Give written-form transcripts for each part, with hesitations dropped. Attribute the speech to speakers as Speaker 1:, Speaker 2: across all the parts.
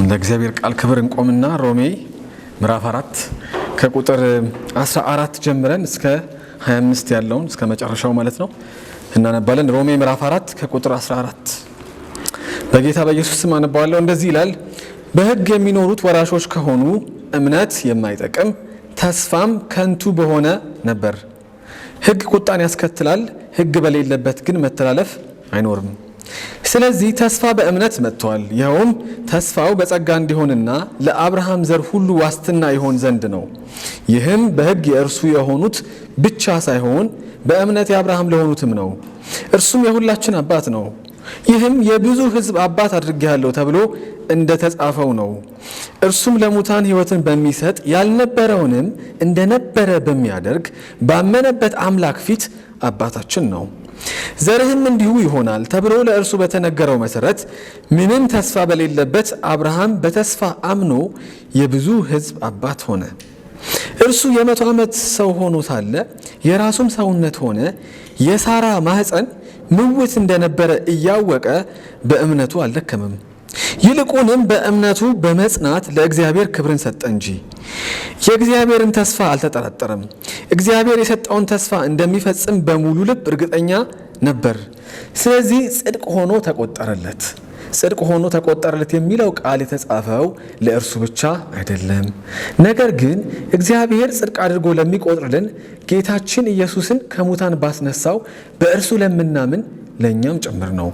Speaker 1: ለእግዚአብሔር ቃል ክብር እንቆምና ሮሜ ምዕራፍ 4 ከቁጥር 14 ጀምረን እስከ 25 ያለውን እስከ መጨረሻው ማለት ነው እናነባለን። ሮሜ ምዕራፍ 4 ከቁጥር 14 በጌታ በኢየሱስ ስም አነባዋለሁ። እንደዚህ ይላል፣ በሕግ የሚኖሩት ወራሾች ከሆኑ እምነት የማይጠቅም ተስፋም ከንቱ በሆነ ነበር። ሕግ ቁጣን ያስከትላል፣ ሕግ በሌለበት ግን መተላለፍ አይኖርም። ስለዚህ ተስፋ በእምነት መጥቷል። ይኸውም ተስፋው በጸጋ እንዲሆንና ለአብርሃም ዘር ሁሉ ዋስትና ይሆን ዘንድ ነው። ይህም በሕግ የእርሱ የሆኑት ብቻ ሳይሆን በእምነት የአብርሃም ለሆኑትም ነው። እርሱም የሁላችን አባት ነው። ይህም የብዙ ሕዝብ አባት አድርጌሃለሁ ተብሎ እንደተጻፈው ነው። እርሱም ለሙታን ሕይወትን በሚሰጥ ያልነበረውንም እንደነበረ በሚያደርግ ባመነበት አምላክ ፊት አባታችን ነው። ዘርህም እንዲሁ ይሆናል ተብሎ ለእርሱ በተነገረው መሰረት ምንም ተስፋ በሌለበት አብርሃም በተስፋ አምኖ የብዙ ሕዝብ አባት ሆነ። እርሱ የ100 ዓመት ሰው ሆኖ ሳለ የራሱም ሰውነት ሆነ፣ የሳራ ማህፀን ምውት እንደነበረ እያወቀ በእምነቱ አልደከመም። ይልቁንም በእምነቱ በመጽናት ለእግዚአብሔር ክብርን ሰጠ እንጂ የእግዚአብሔርን ተስፋ አልተጠራጠረም። እግዚአብሔር የሰጠውን ተስፋ እንደሚፈጽም በሙሉ ልብ እርግጠኛ ነበር። ስለዚህ ጽድቅ ሆኖ ተቆጠረለት። ጽድቅ ሆኖ ተቆጠረለት የሚለው ቃል የተጻፈው ለእርሱ ብቻ አይደለም፣ ነገር ግን እግዚአብሔር ጽድቅ አድርጎ ለሚቆጥርልን ጌታችን ኢየሱስን ከሙታን ባስነሳው በእርሱ ለምናምን ለእኛም ጭምር ነው።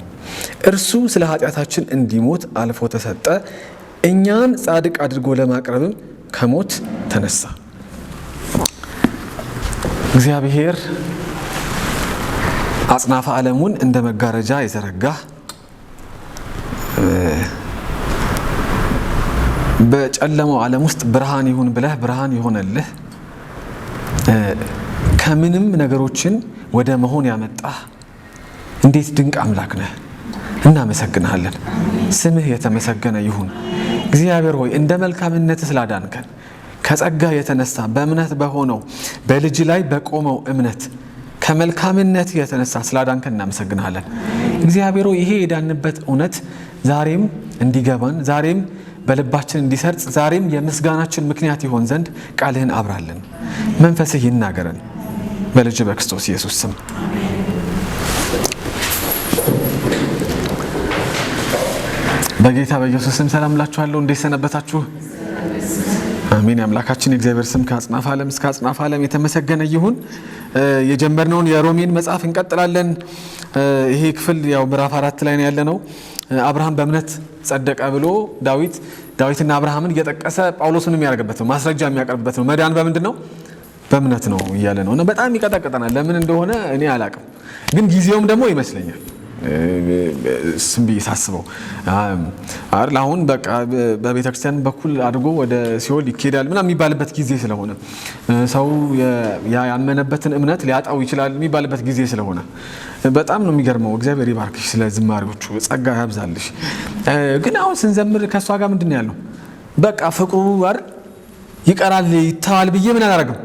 Speaker 1: እርሱ ስለ ኃጢአታችን እንዲሞት አልፎ ተሰጠ፣ እኛን ጻድቅ አድርጎ ለማቅረብም ከሞት ተነሳ። እግዚአብሔር አጽናፈ ዓለሙን እንደ መጋረጃ የዘረጋ በጨለማው ዓለም ውስጥ ብርሃን ይሁን ብለህ ብርሃን የሆነልህ ከምንም ነገሮችን ወደ መሆን ያመጣህ እንዴት ድንቅ አምላክ ነህ! እናመሰግንሃለን። ስምህ የተመሰገነ ይሁን። እግዚአብሔር ሆይ እንደ መልካምነትህ ስላዳንከን ከጸጋ የተነሳ በእምነት በሆነው በልጅ ላይ በቆመው እምነት ከመልካምነት የተነሳ ስላዳንከን እናመሰግንሃለን። እግዚአብሔር ሆይ ይሄ የዳንበት እውነት ዛሬም እንዲገባን፣ ዛሬም በልባችን እንዲሰርጽ፣ ዛሬም የምስጋናችን ምክንያት ይሆን ዘንድ ቃልህን አብራልን። መንፈስህ ይናገረን በልጅ በክርስቶስ ኢየሱስ ስም። በጌታ በኢየሱስ ስም ሰላም ላችኋለሁ። እንዴት ሰነበታችሁ? አሜን። አምላካችን የእግዚአብሔር ስም ከአጽናፈ ዓለም እስከ አጽናፈ ዓለም የተመሰገነ ይሁን። የጀመርነውን የሮሜን መጽሐፍ እንቀጥላለን። ይሄ ክፍል ያው ምዕራፍ 4 ላይ ነው ያለነው። አብርሃም በእምነት ጸደቀ ብሎ ዳዊትና አብርሃምን እየጠቀሰ ጳውሎስን የሚያደርግበት ነው፣ ማስረጃ የሚያቀርብበት ነው። መዳን በምንድን ነው? በእምነት ነው እያለ ነው። እና በጣም ይቀጠቅጠናል። ለምን እንደሆነ እኔ አላቅም፣ ግን ጊዜውም ደግሞ ይመስለኛል ስም ብዬ ሳስበው አይደል አሁን በቃ በቤተክርስቲያን በኩል አድርጎ ወደ ሲኦል ይኬዳል ምናምን የሚባልበት ጊዜ ስለሆነ ሰው ያመነበትን እምነት ሊያጣው ይችላል የሚባልበት ጊዜ ስለሆነ በጣም ነው የሚገርመው። እግዚአብሔር ይባርክሽ፣ ስለ ዝማሬዎቹ ጸጋ ያብዛልሽ። ግን አሁን ስንዘምር ከእሷ ጋር ምንድን ነው ያለው? በቃ ፍቅሩ አይደል ይቀራል ይተዋል ብዬ ምን አላደርግም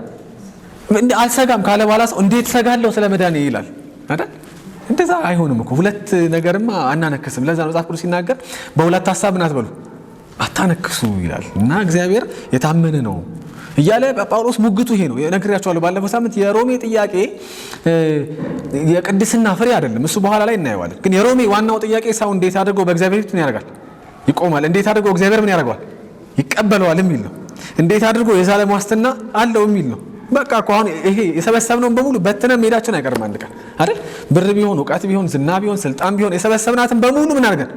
Speaker 1: አልሰጋም ካለ በኋላ ሰው እንዴት ሰጋለሁ ስለ መዳኔ ይላል አይደል? እንደዛ አይሆንም እኮ። ሁለት ነገርማ አናነክስም። ለዛ ነው መጽሐፍ ቅዱስ ሲናገር በሁለት ሐሳብ አትበሉ አታነክሱ ይላል። እና እግዚአብሔር የታመነ ነው እያለ ጳውሎስ ሙግቱ ይሄ ነው። ነግሬያቸዋለሁ ባለፈው ሳምንት። የሮሜ ጥያቄ የቅድስና ፍሬ አይደለም፣ እሱ በኋላ ላይ እናየዋለን። ግን የሮሜ ዋናው ጥያቄ ሰው እንዴት አድርጎ በእግዚአብሔር ፊት ምን ያደርጋል? ይቆማል። እንዴት አድርጎ እግዚአብሔር ምን ያደርገዋል? ይቀበለዋል የሚል ነው። እንዴት አድርጎ የዘላለም ዋስትና አለው የሚል ነው። በቃ አሁን ይሄ የሰበሰብነውን በሙሉ በትነን ሜዳችን አይቀርም አንድ ቀን አይደል? ብር ቢሆን እውቀት ቢሆን ዝና ቢሆን ስልጣን ቢሆን የሰበሰብናትን በሙሉ ምን አድርገን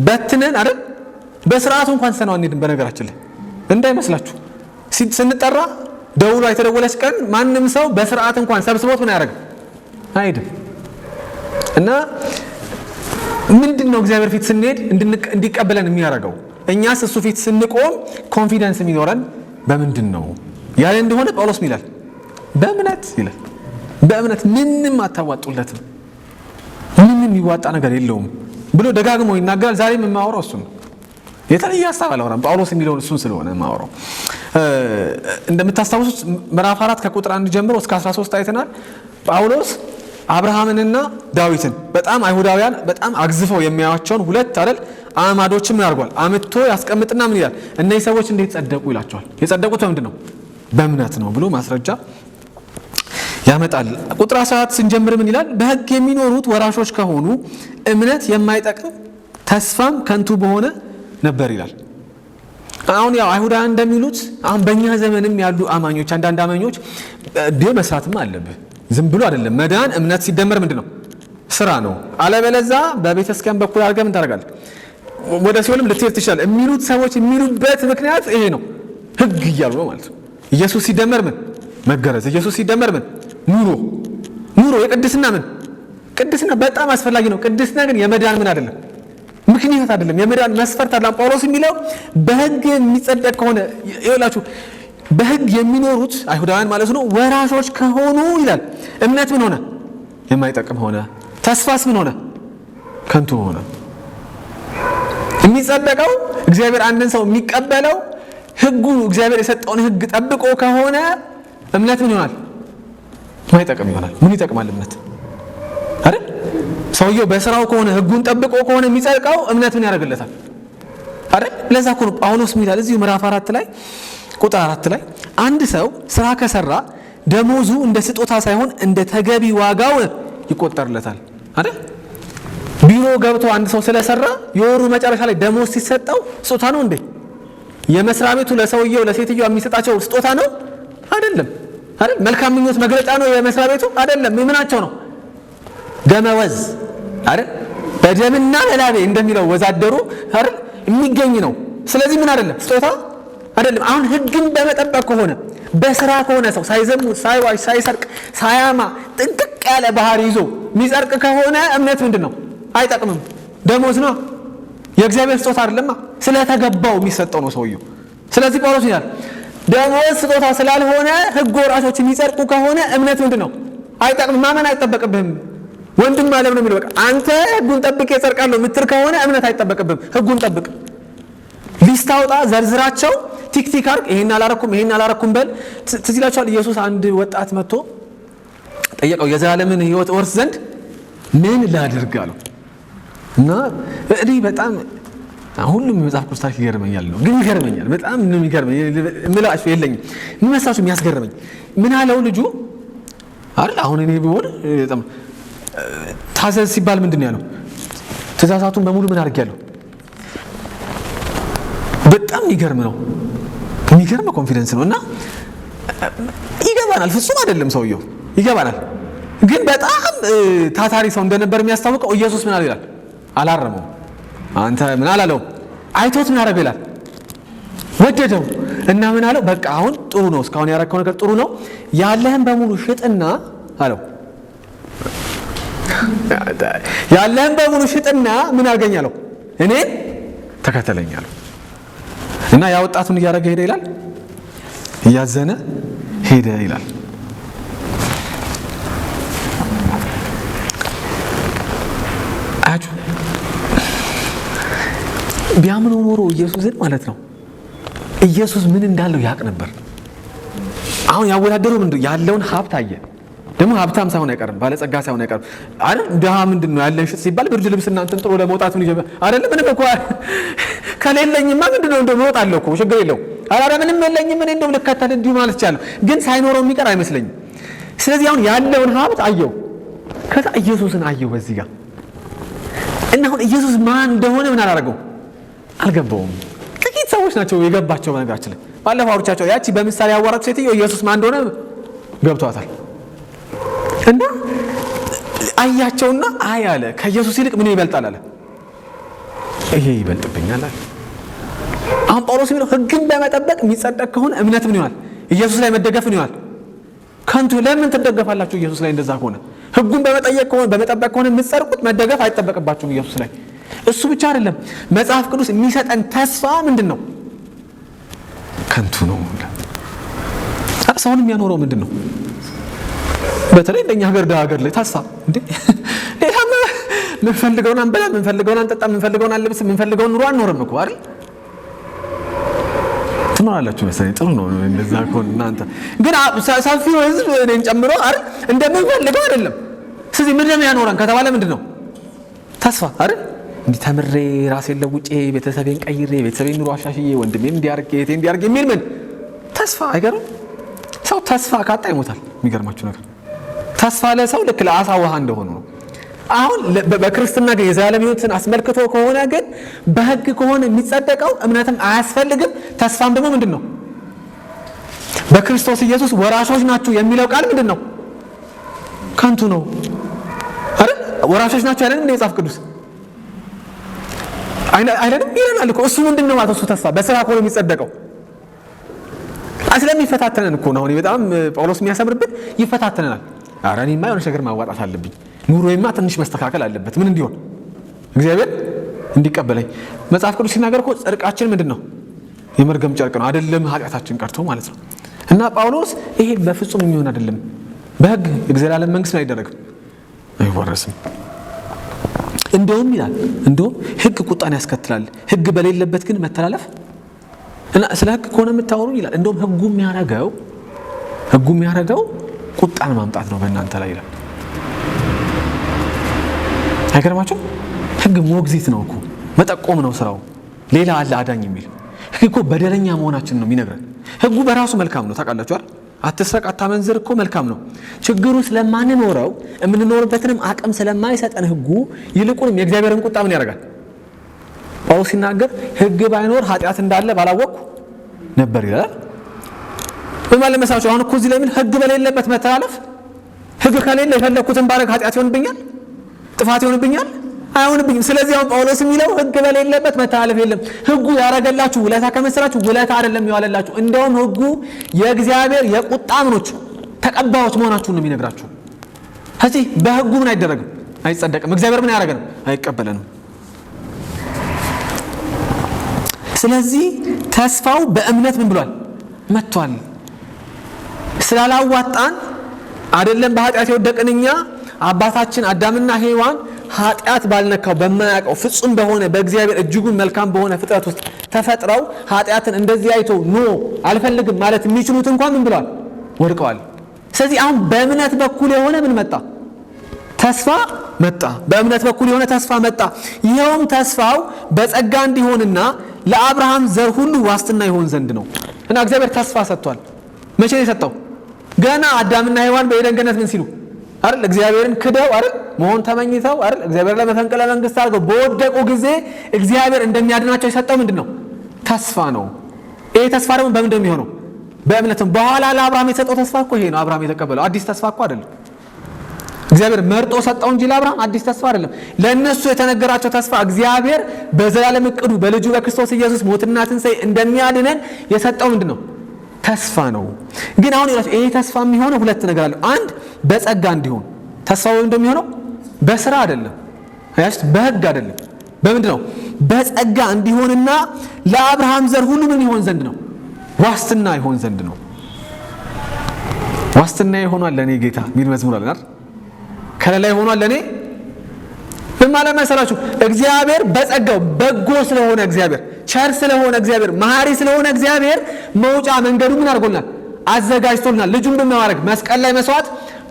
Speaker 1: በትነን አይደል? በስርዓቱ እንኳን ሰነው አንሄድም። በነገራችን ላይ እንዳይመስላችሁ ስንጠራ ደውሎ የተደወለች ቀን ማንም ሰው በስርዓት እንኳን ሰብስቦት ምን ያደርግ አይሄድም። እና ምንድነው እግዚአብሔር ፊት ስንሄድ እንዲቀበለን የሚያደርገው? እኛስ እሱ ፊት ስንቆም ኮንፊደንስ የሚኖረን በምንድን ነው ያለ እንደሆነ ጳውሎስ ይላል በእምነት ይላል። በእምነት ምንም አታዋጡለትም፣ ምንም ይዋጣ ነገር የለውም ብሎ ደጋግሞ ይናገራል። ዛሬም የማወራው እሱን ነው። የተለየ ሐሳብ አላወራም። ጳውሎስ የሚለውን እሱን ስለሆነ የማወራው። እንደምታስታውሱት ምዕራፍ 4 ከቁጥር 1 ጀምሮ እስከ 13 አይተናል። ጳውሎስ አብርሃምንና ዳዊትን በጣም አይሁዳውያን በጣም አግዝፈው የሚያዩዋቸውን ሁለት አይደል አማዶችም ምን አድርጓል? አምጥቶ ያስቀምጥና ምን ይላል? እነዚህ ሰዎች እንዴት ጸደቁ ይላቸዋል። የጸደቁት በምንድን ነው? በእምነት ነው ብሎ ማስረጃ ያመጣል። ቁጥር 14 ስንጀምር ምን ይላል? በሕግ የሚኖሩት ወራሾች ከሆኑ እምነት የማይጠቅም ተስፋም ከንቱ በሆነ ነበር ይላል። አሁን ያው አይሁዳውያን እንደሚሉት አሁን በእኛ ዘመንም ያሉ አማኞች አንዳንድ አማኞች መስራትም አለብህ፣ ዝም ብሎ አይደለም መዳን። እምነት ሲደመር ምንድን ነው? ስራ ነው። አለበለዛ በቤተ ክርስቲያን በኩል አድርገህ ምን ታደርጋለህ? ወደ ሲኦልም ልትሄድ ትችላለህ የሚሉት ሰዎች የሚሉበት ምክንያት ይሄ ነው። ሕግ እያሉ ነው ማለት ነው። ኢየሱስ ሲደመር ምን? መገረዝ። ኢየሱስ ሲደመር ምን? ኑሮ የቅድስና ምን? ቅድስና በጣም አስፈላጊ ነው። ቅድስና ግን የመዳን ምን አይደለም፣ ምክንያት አይደለም፣ የመዳን መስፈርት አይደለም። ጳውሎስ የሚለው በሕግ የሚጸደቅ ከሆነ ይላችሁ በሕግ የሚኖሩት አይሁዳውያን ማለት ነው ወራሾች ከሆኑ ይላል እምነት ምን ሆነ? የማይጠቅም ሆነ። ተስፋስ ምን ሆነ? ከንቱ ሆነ። የሚጸደቀው እግዚአብሔር አንድን ሰው የሚቀበለው ሕጉ እግዚአብሔር የሰጠውን ሕግ ጠብቆ ከሆነ እምነት ምን ይሆናል? ማይጠቅም ይሆናል። ምን ይጠቅማል እምነት አይደል? ሰውየው በስራው ከሆነ ሕጉን ጠብቆ ከሆነ የሚጸድቀው እምነት ምን ያደርግለታል አይደል? ለዛ እኮ ነው ጳውሎስ ይላል እዚሁ ምዕራፍ 4 ላይ ቁጥር 4 ላይ አንድ ሰው ስራ ከሰራ ደሞዙ እንደ ስጦታ ሳይሆን እንደ ተገቢ ዋጋው ይቆጠርለታል አይደል? ቢሮ ገብቶ አንድ ሰው ስለሰራ የወሩ መጨረሻ ላይ ደሞዝ ሲሰጠው ስጦታ ነው እንዴ? የመስሪያ ቤቱ ለሰውየው ለሴትየው የሚሰጣቸው ስጦታ ነው አይደለም አይደል? መልካም ምኞት መግለጫ ነው የመስሪያ ቤቱ አይደለም። ምናቸው ነው? ደመወዝ አይደል? በደምና በላቤ እንደሚለው ወዛደሩ አይደል የሚገኝ ነው። ስለዚህ ምን አይደለም? ስጦታ አይደለም። አሁን ሕግን በመጠበቅ ከሆነ በስራ ከሆነ ሰው ሳይዘሙት፣ ሳይዋሽ፣ ሳይሰርቅ፣ ሳያማ ጥንቅቅ ያለ ባህሪ ይዞ የሚጸድቅ ከሆነ እምነት ምንድን ነው? አይጠቅምም። ደሞዝ ነው፣ የእግዚአብሔር ስጦታ አይደለማ። ስለተገባው የሚሰጠው ነው ሰውየው። ስለዚህ ጳውሎስ ይላል ደሞዝ ስጦታ ስላልሆነ ሕግ ወራሾች የሚጸድቁ ከሆነ እምነት ምንድን ነው? አይጠቅምም። ማመን አይጠበቅብህም። ወንድም አለም ነው የሚለው በቃ አንተ ሕጉን ጠብቅ እጸድቃለሁ የምትል ከሆነ እምነት አይጠበቅብህም። ሕጉን ጠብቅ፣ ሊስት አውጣ፣ ዘርዝራቸው፣ ቲክቲክ አድርግ። ይሄን አላረኩም በል። ትዝ ይላችኋል ኢየሱስ አንድ ወጣት መጥቶ ጠየቀው የዘላለምን ሕይወት ወርስ ዘንድ ምን ላድርግ አለው። እና እኔ በጣም ሁሉም የመጽሐፍ ቅዱስ ታሪክ ይገርመኛል ነው፣ ግን ይገርመኛል በጣም ነው የሚገርመኝ። ምላሽ የለኝም የሚመስላችሁ የሚያስገርመኝ ምን አለው ልጁ አይደል? አሁን እኔ ቢሆን በጣም ታዘዝ ሲባል ምንድን ነው ያለው? ትእዛዛቱን በሙሉ ምን አድርጌያለሁ? በጣም የሚገርም ነው፣ የሚገርም ኮንፊደንስ ነው። እና ይገባናል፣ ፍጹም አይደለም ሰውየው ይገባናል። ግን በጣም ታታሪ ሰው እንደነበር የሚያስታውቀው ኢየሱስ ምን አለ ይላል? አላረመው። አንተ ምን አላለው? አይቶት ምን አደረገው ይላል? ወደደው። እና ምን አለው? በቃ አሁን ጥሩ ነው፣ እስካሁን ያረከው ነገር ጥሩ ነው፣ ያለህን በሙሉ ሽጥና አለው። ያለህን በሙሉ ሽጥና ምን አገኛለሁ? እኔን ተከተለኝ አለው። እና ያ ወጣቱን እያደረገ ሄደ ይላል፣ እያዘነ ሄደ ይላል። አያችሁ ቢያምነው ኖሮ ኢየሱስን ማለት ነው ኢየሱስ ምን እንዳለው ያውቅ ነበር። አሁን ያወዳደሩ ምንድን ያለውን ሀብት አየ። ደግሞ ሀብታም ሳይሆን አይቀርም፣ ባለጸጋ ሳይሆን አይቀርም አይደል? ድሃ ምንድን ነው ያለን ሽጥ ሲባል ብርድ ልብስና እንትን ጥሎ ለመውጣት ምን ይጀምር አይደለም? ምንም እኮ ከሌለኝማ ምንድን ነው እንደው እወጣለሁ እኮ ችግር የለው። አረ ምንም የለኝም እኔ እንደው ልከተል እንዲሁ ማለት ይቻላል። ግን ሳይኖረው የሚቀር አይመስለኝም። ስለዚህ አሁን ያለውን ሀብት አየው፣ ከዛ ኢየሱስን አየው በዚህ ጋር እና አሁን ኢየሱስ ማን እንደሆነ ምን አላደረገው? አልገባውም። ጥቂት ሰዎች ናቸው የገባቸው። በነገራችን ላይ ባለፈው አውርቻቸው ያቺ በምሳሌ ያወራች ሴትዮ ኢየሱስ ማን እንደሆነ ገብቷታል። እና አያቸውና አይ አለ ከኢየሱስ ይልቅ ምን ይበልጣል አለ። ይሄ ይበልጥብኛል አለ። አሁን ጳውሎስ የሚለው ሕግን በመጠበቅ የሚጸደቅ ከሆነ እምነት ምን ይሆናል? ኢየሱስ ላይ መደገፍ ምን ይሆናል? ከንቱ። ለምን ትደገፋላችሁ ኢየሱስ ላይ? እንደዛ ከሆነ ሕጉን በመጠበቅ ከሆነ የምትጸድቁት መደገፍ አይጠበቅባችሁም ኢየሱስ ላይ። እሱ ብቻ አይደለም፣ መጽሐፍ ቅዱስ የሚሰጠን ተስፋ ምንድን ነው? ከንቱ ነው። ሰውን የሚያኖረው ምንድን ነው? በተለይ እንደኛ ሀገር ሀገር ላይ ተስፋ እንዴ ሌላ ምንፈልገውን አንበላ፣ ምንፈልገውን አንጠጣ፣ ምንፈልገውን አንለብስ፣ ምንፈልገውን ኑሮ አንኖርም እኮ አይደል? ትኖራላችሁ መሰለኝ። ጥሩ ነው እንደዛ ከሆነ እናንተ ግን ሰፊው ህዝብ እኔን ጨምሮ አይደል እንደምንፈልገው አይደለም። ስለዚህ ምንድን ነው ያኖረን ከተባለ ምንድን ነው? ተስፋ አይደል? እንዲህ ተምሬ ራሴን ለውጬ ቤተሰቤን ቀይሬ ቤተሰቤን ኑሮ አሻሽዬ ወንድሜን እንዲያርግ እህቴን እንዲያርግ የሚል ምን ተስፋ አይገርም? ሰው ተስፋ ካጣ ይሞታል። የሚገርማችሁ ነገር ተስፋ ለሰው ልክ ለአሳ ውሃ እንደሆነ ነው። አሁን በክርስትና ግን የዘላለም ሕይወትን አስመልክቶ ከሆነ ግን በሕግ ከሆነ የሚጸደቀው እምነትም አያስፈልግም። ተስፋም ደግሞ ምንድን ነው? በክርስቶስ ኢየሱስ ወራሾች ናችሁ የሚለው ቃል ምንድን ነው? ከንቱ ነው አይደል? ወራሾች ናችሁ አይደል? እንደ መጽሐፍ ቅዱስ አይደለም ይለናል እኮ። እሱ ምንድን ነው ማለት እሱ ተስፋ በስራ ከሆነ የሚጸደቀው ስለሚፈታተነን እኮ ነው። አሁን በጣም ጳውሎስ የሚያሰምርበት ይፈታተነናል። ኧረ እኔማ የሆነ ነገር ማዋጣት አለብኝ፣ ኑሮዬማ ትንሽ መስተካከል አለበት። ምን እንዲሆን? እግዚአብሔር እንዲቀበለኝ። መጽሐፍ ቅዱስ ሲናገር እኮ ጽድቃችን ምንድን ነው? የመርገም ጨርቅ ነው አይደለም፣ ኃጢአታችን ቀርቶ ማለት ነው። እና ጳውሎስ ይሄ በፍጹም የሚሆን አይደለም። በሕግ የዘላለም መንግስት አይደረግም፣ አይወረስም። እንደውም ይላል እንደውም ሕግ ቁጣን ያስከትላል፣ ሕግ በሌለበት ግን መተላለፍ እና ስለ ሕግ ከሆነ የምታወሩ ይላል እንደውም ሕጉ የሚያደርገው ቁጣን ማምጣት ነው በእናንተ ላይ ይላል። አይገርማችሁም? ሕግ ሞግዚት ነው እኮ መጠቆም ነው ስራው። ሌላ አለ አዳኝ የሚል። ሕግ እኮ በደለኛ መሆናችን ነው የሚነግረን። ሕጉ በራሱ መልካም ነው ታውቃላችሁ አይደል? አትስረቅ አታመንዝር እኮ መልካም ነው። ችግሩ ስለማንኖረው የምንኖርበትንም አቅም ስለማይሰጠን ሕጉ ይልቁንም የእግዚአብሔርን ቁጣ ምን ያደርጋል? ጳውሎስ ሲናገር ሕግ ባይኖር ኃጢአት እንዳለ ባላወቅኩ ነበር ይላል። በማለት መሳቸው አሁን እኮ እዚህ ላይ ምን ሕግ በሌለበት መተላለፍ፣ ሕግ ከሌለ የፈለኩትን ባረግ ኃጢአት ይሆንብኛል? ጥፋት ይሆንብኛል? አይሆንብኝም። ስለዚህ አሁን ጳውሎስ የሚለው ሕግ በሌለበት መተላለፍ የለም። ሕጉ ያረገላችሁ ውለታ ከመሰላችሁ ውለታ አይደለም ያዋለላችሁ። እንደውም ሕጉ የእግዚአብሔር የቁጣ ምኖች ተቀባዮች መሆናችሁን ነው የሚነግራችሁ። ስለዚህ በሕጉ ምን አይደረግም? አይጸደቅም። እግዚአብሔር ምን ያደረገንም? አይቀበለንም። ስለዚህ ተስፋው በእምነት ምን ብሏል? መጥቷል። ስላላዋጣን አይደለም በኃጢአት የወደቅን እኛ አባታችን አዳምና ሔዋን ኃጢአት ባልነካው በማያውቀው ፍጹም በሆነ በእግዚአብሔር እጅጉን መልካም በሆነ ፍጥረት ውስጥ ተፈጥረው ኃጢአትን እንደዚህ አይተው ኖ አልፈልግም ማለት የሚችሉት እንኳን ምን ብለዋል? ወድቀዋል። ስለዚህ አሁን በእምነት በኩል የሆነ ምን መጣ? ተስፋ መጣ። በእምነት በኩል የሆነ ተስፋ መጣ። ይኸውም ተስፋው በጸጋ እንዲሆንና ለአብርሃም ዘር ሁሉ ዋስትና ይሆን ዘንድ ነው። እና እግዚአብሔር ተስፋ ሰጥቷል። መቼ ነው የሰጠው? ገና አዳምና ሔዋን በኤደን ገነት ምን ሲሉ አይደል? እግዚአብሔርን ክደው አይደል? መሆን ተመኝተው አይደል? እግዚአብሔር ላይ መፈንቅለ መንግስት አድርገው በወደቁ ጊዜ እግዚአብሔር እንደሚያድናቸው የሰጠው ምንድነው? ተስፋ ነው። ይሄ ተስፋ ደግሞ በምን እንደሚሆነው? በእምነትም። በኋላ ለአብርሃም የሰጠው ተስፋ እኮ ይሄ ነው። አብርሃም የተቀበለው አዲስ ተስፋ እኮ አይደለም። እግዚአብሔር መርጦ ሰጠው እንጂ ለአብርሃም አዲስ ተስፋ አይደለም። ለእነሱ የተነገራቸው ተስፋ እግዚአብሔር በዘላለም እቅዱ በልጁ በክርስቶስ ኢየሱስ ሞትና ትንሣኤ እንደሚያድነን የሰጠው ምንድነው? ተስፋ ነው። ግን አሁን ይሄ ተስፋ የሚሆነው ሁለት ነገር አለው። አንድ በጸጋ እንዲሆን ተስፋው እንደሚሆነው በስራ አይደለም፣ ያስ በሕግ አይደለም። በምንድነው? በጸጋ እንዲሆንና ለአብርሃም ዘር ሁሉ ምን ይሆን ዘንድ ነው? ዋስትና ይሆን ዘንድ ነው። ዋስትና ይሆናል ለኔ ጌታ የሚል መዝሙር አለ አይደል? ከለላ ይሆናል ለኔ ምን ማለት መሰላችሁ? እግዚአብሔር በጸጋው በጎ ስለሆነ እግዚአብሔር ቸር ስለሆነ እግዚአብሔር መሐሪ ስለሆነ እግዚአብሔር መውጫ መንገዱ ምን አድርጎልናል? አዘጋጅቶልናል። ልጁን በማድረግ መስቀል ላይ መስዋዕት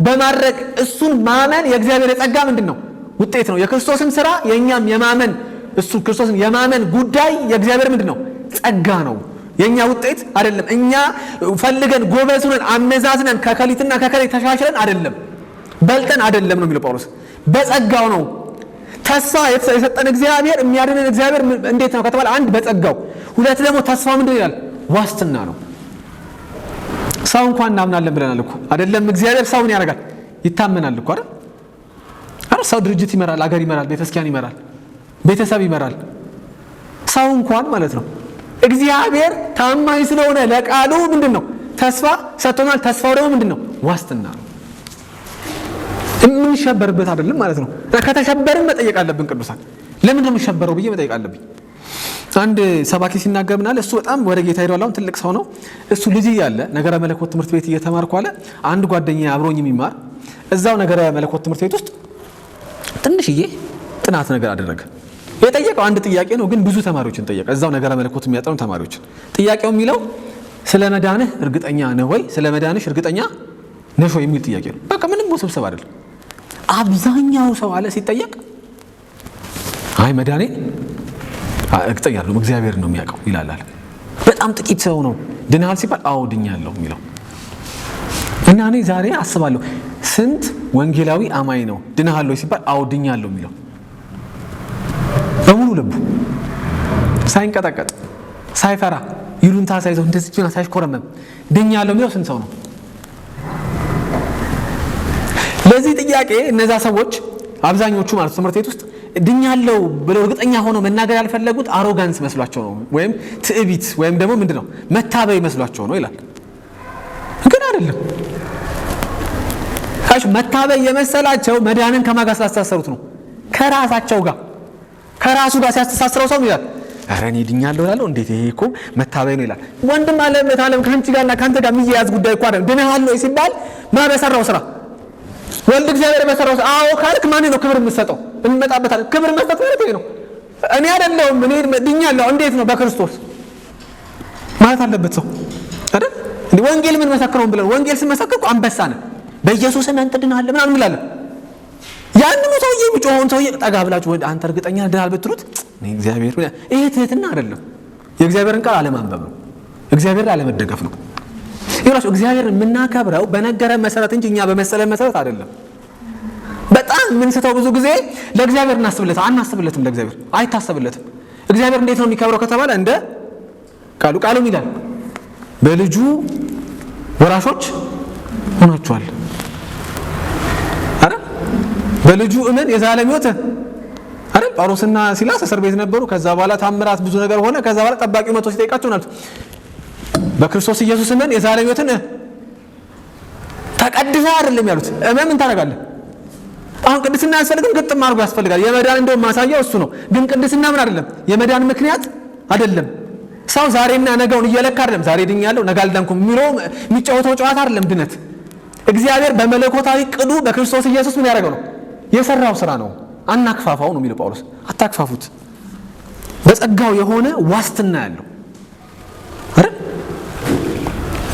Speaker 1: በማድረግ እሱን ማመን የእግዚአብሔር የጸጋ ምንድነው? ውጤት ነው። የክርስቶስን ስራ የኛም የማመን እሱ ክርስቶስን የማመን ጉዳይ የእግዚአብሔር ምንድነው? ጸጋ ነው። የኛ ውጤት አይደለም። እኛ ፈልገን ጎበዙን አመዛዝነን ከከሊትና ከከሊት ተሻሽለን አይደለም፣ በልጠን አይደለም ነው የሚለው ጳውሎስ። በጸጋው ነው። ተስፋ የሰጠን እግዚአብሔር የሚያድነን እግዚአብሔር እንዴት ነው ከተባለ አንድ በጸጋው፣ ሁለት ደግሞ ተስፋ ምንድን ይላል? ዋስትና ነው። ሰው እንኳን እናምናለን ብለናል እኮ አይደለም። እግዚአብሔር ሰውን ያደርጋል፣ ይታመናል እኮ አይደል? ሰው ድርጅት ይመራል፣ አገር ይመራል፣ ቤተክርስቲያን ይመራል፣ ቤተሰብ ይመራል። ሰው እንኳን ማለት ነው። እግዚአብሔር ታማኝ ስለሆነ ለቃሉ ምንድን ነው? ተስፋ ሰጥቶናል። ተስፋው ደግሞ ምንድን ነው? ዋስትና ነው። የምንሸበርበት አይደለም ማለት ነው። ከተሸበርን መጠየቅ አለብን። ቅዱሳን ለምን ነው የምንሸበረው ብዬ መጠየቅ አለብኝ። አንድ ሰባኪ ሲናገር ምናለ፣ እሱ በጣም ወደ ጌታ ሄዷል። አሁን ትልቅ ሰው ነው። እሱ ልጅ እያለ ነገረ መለኮት ትምህርት ቤት እየተማርኩ አለ አንድ ጓደኛ አብሮኝ የሚማር እዛው ነገረ መለኮት ትምህርት ቤት ውስጥ ትንሽዬ ጥናት ነገር አደረገ። የጠየቀው አንድ ጥያቄ ነው፣ ግን ብዙ ተማሪዎችን ጠየቀ። እዛው ነገረ መለኮት የሚያጠኑ ተማሪዎችን። ጥያቄው የሚለው ስለ መዳንህ እርግጠኛ ነህ ወይ? ስለ መዳንሽ እርግጠኛ ነሽ ወይ የሚል ጥያቄ ነው። በቃ ምንም ውስብስብ አይደለም። አብዛኛው ሰው አለ ሲጠየቅ አይ መዳኔ እርግጠኛ አይደለም እግዚአብሔር ነው የሚያውቀው ይላል። በጣም ጥቂት ሰው ነው ድነሃል ሲባል አዎ ድኛለሁ የሚለው። እና እኔ ዛሬ አስባለሁ ስንት ወንጌላዊ አማኝ ነው ድነሃል ሲባል አዎ ድኛለሁ የሚለው በሙሉ ልቡ ሳይንቀጠቀጥ ሳይፈራ ይሉንታ ሳይዘው እንደዚህ ጭና ሳይሽኮረመም ድኛለሁ የሚለው ስንት ሰው ነው? ለዚህ ጥያቄ እነዛ ሰዎች አብዛኞቹ ማለት ትምህርት ቤት ውስጥ ድኛለሁ ብለው እርግጠኛ ሆነው መናገር ያልፈለጉት አሮጋንስ መስሏቸው ነው፣ ወይም ትዕቢት ወይም ደግሞ ምንድነው መታበይ መስሏቸው ነው ይላል። ግን አይደለም። ካሽ መታበይ የመሰላቸው መዳንን ከማጋ ስላስተሳሰሩት ነው። ከራሳቸው ጋር ከራሱ ጋር ሲያስተሳስረው ሰው ይላል አረ እኔ ድኛለሁ እላለሁ እንዴት ይሄ እኮ መታበይ ነው ይላል። ወንድም ዓለም ካንቺ ጋርና ካንተ ጋር የሚያያዝ ጉዳይ እኮ አይደለም። ድነሃል ሲባል ማን በሰራው ስራ ወልድ እግዚአብሔር በሰራው ስራ አዎ ካልክ ማን ነው ክብር የምትሰጠው? እንመጣበታለን። ክብር መስጠት ማለት ነው። እኔ አይደለሁም እኔ ድኛለሁ እንዴት ነው በክርስቶስ ማለት አለበት ሰው አይደል? እንዴ ወንጌል ምን መሰክረውን ብለን ወንጌል ስንመሰክር አንበሳ ነን በኢየሱስ እናንተ ድናለ ምናምን እንላለን። ያንኑ ሰውዬ የሚጮኸውን ሰውዬ ጠጋ ብላችሁ አንተ እርግጠኛ ድናል ብትሉት እግዚአብሔር ይሄ ትህትና አይደለም። የእግዚአብሔርን ቃል አለማንበብ ነው። እግዚአብሔርን አለመደገፍ ነው። ይኸውላችሁ እግዚአብሔርን የምናከብረው በነገረን መሰረት እንጂ እኛ በመሰለን መሰረት አይደለም። በጣም የምንስተው ብዙ ጊዜ ለእግዚአብሔር አናስብለትም። ለእግዚአብሔር አይታሰብለትም። እግዚአብሔር እንዴት ነው የሚከብረው ከተባለ እንደ ቃሉም ይላል በልጁ ወራሾች ሆናችኋል። አረ በልጁ እመን የዘላለም ሕይወት አረ ጳውሎስና ሲላስ እስር ቤት ነበሩ። ከዛ በኋላ ታምራት ብዙ ነገር ሆነ። ከዛ በኋላ ጠባቂው መጥቶ ሲጠይቃቸው ናቸው በክርስቶስ ኢየሱስ እመን የዘላለም ሕይወትን ተቀድሰ አይደለም ያሉት። ምን ታደርጋለህ? አሁን ቅድስና ያስፈልግም ግጥም አድርጎ ያስፈልጋል። የመዳን እንደውም ማሳያው እሱ ነው። ግን ቅድስና ምን አይደለም የመዳን ምክንያት አይደለም። ሰው ዛሬና ነገውን እየለካ አይደለም ዛሬ ድኛለሁ ነገ አልዳንኩም የሚለው የሚጫወተው ጨዋታ አይደለም ድነት። እግዚአብሔር በመለኮታዊ ቅዱ በክርስቶስ ኢየሱስ ምን ያደረገው ነው የሰራው ስራ ነው። አናክፋፋው ነው የሚለው ጳውሎስ። አታክፋፉት። በጸጋው የሆነ ዋስትና ያለው አይደል?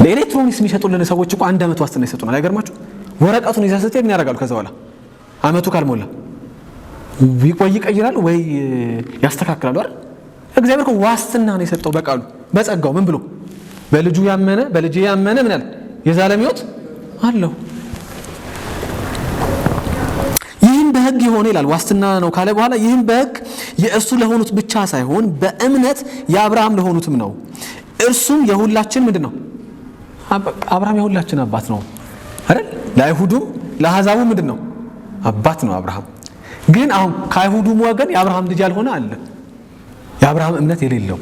Speaker 1: ለኤሌክትሮኒክስ የሚሸጡልን ሰዎች እኮ 1 ዓመት ዋስትና ይሰጡናል። አይገርማችሁ? ወረቀቱን ይዘህ ስትሄድ ምን ያደርጋሉ? ከዛ በኋላ ዓመቱ ካልሞላ ወይ ይቀይራሉ ወይ ያስተካክላሉ አይደል? እግዚአብሔር እኮ ዋስትና ነው የሰጠው በቃሉ በጸጋው ምን ብሎ በልጁ ያመነ በልጄ ያመነ ምን አለ የዘላለም ሕይወት አለው። ይህም በሕግ የሆነ ይላል ዋስትና ነው ካለ በኋላ ይህም በሕግ የእርሱ ለሆኑት ብቻ ሳይሆን በእምነት የአብርሃም ለሆኑትም ነው። እርሱም የሁላችን ምንድን ነው? አብርሃም የሁላችን አባት ነው አይደል? ለአይሁዱም ለአሕዛቡ ምንድን ነው? አባት ነው አብርሃም። ግን አሁን ከአይሁዱም ወገን የአብርሃም ልጅ ያልሆነ አለ፣ የአብርሃም እምነት የሌለው።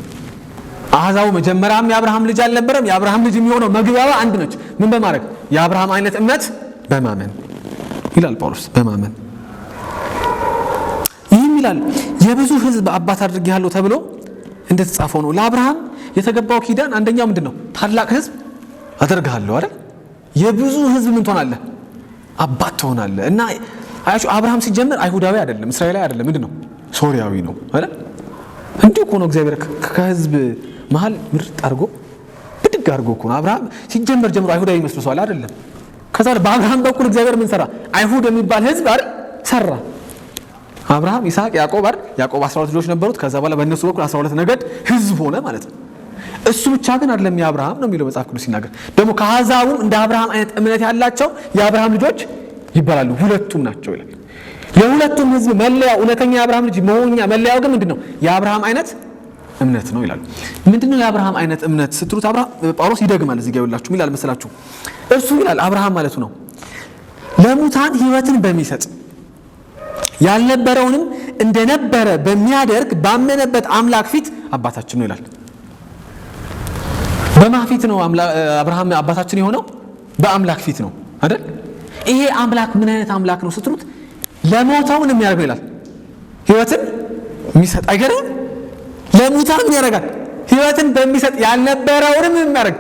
Speaker 1: አሕዛቡ መጀመሪያም የአብርሃም ልጅ አልነበረም። የአብርሃም ልጅ የሚሆነው መግቢያዋ አንድ ነች። ምን በማድረግ የአብርሃም አይነት እምነት በማመን ይላል ጳውሎስ። በማመን ይህም ይላል የብዙ ሕዝብ አባት አድርጌሃለሁ ተብሎ እንደተጻፈው ነው። ለአብርሃም የተገባው ኪዳን አንደኛው ምንድን ነው? ታላቅ ሕዝብ አደርግሃለሁ አይደል? የብዙ ሕዝብ ምን ትሆናለህ? አባት ትሆናለህ። እና አያችሁ አብርሃም ሲጀምር አይሁዳዊ አይደለም፣ እስራኤላዊ አይደለም። ምንድን ነው? ሶሪያዊ ነው አይደል? እንዲሁ እኮ ነው እግዚአብሔር ከሕዝብ መሀል ምርጥ አድርጎ ብድግ አድርጎ እኮ ነው። አብርሃም ሲጀምር ጀምሮ አይሁዳዊ መስሎታል አይደለም። ከዛ በአብርሃም በኩል እግዚአብሔር ምን ሰራ? አይሁድ የሚባል ሕዝብ አይደል ሰራ። አብርሃም፣ ይስሐቅ፣ ያዕቆብ አይደል? ያዕቆብ 12 ልጆች ነበሩት። ከዛ በኋላ በእነሱ በኩል 12 ነገድ ሕዝብ ሆነ ማለት ነው። እሱ ብቻ ግን አይደለም የአብርሃም ነው የሚለው መጽሐፍ ቅዱስ ሲናገር። ደግሞ ከአሕዛቡም እንደ አብርሃም አይነት እምነት ያላቸው የአብርሃም ልጆች ይባላሉ፣ ሁለቱም ናቸው ይላል። የሁለቱም ሕዝብ መለያው እውነተኛ የአብርሃም ልጅ መሆኛ መለያው ግን ምንድነው? የአብርሃም አይነት እምነት ነው ይላል። ምንድነው የአብርሃም አይነት እምነት ስትሉት ጳውሎስ ይደግማል። እዚህ ጋር ይላችሁ ይላል መሰላችሁ እርሱ ይላል አብርሃም ማለቱ ነው ለሙታን ሕይወትን በሚሰጥ ያልነበረውንም እንደነበረ በሚያደርግ ባመነበት አምላክ ፊት አባታችን ነው ይላል። በማን ፊት ነው አብርሃም አባታችን የሆነው? በአምላክ ፊት ነው አይደል? ይሄ አምላክ ምን አይነት አምላክ ነው ስትሉት ለሞተውን የሚያደርገው ይላል ሕይወትን የሚሰጥ አይገርም? ለሙታን ምን ያደርጋል? ሕይወትን በሚሰጥ ያልነበረውንም የሚያደርግ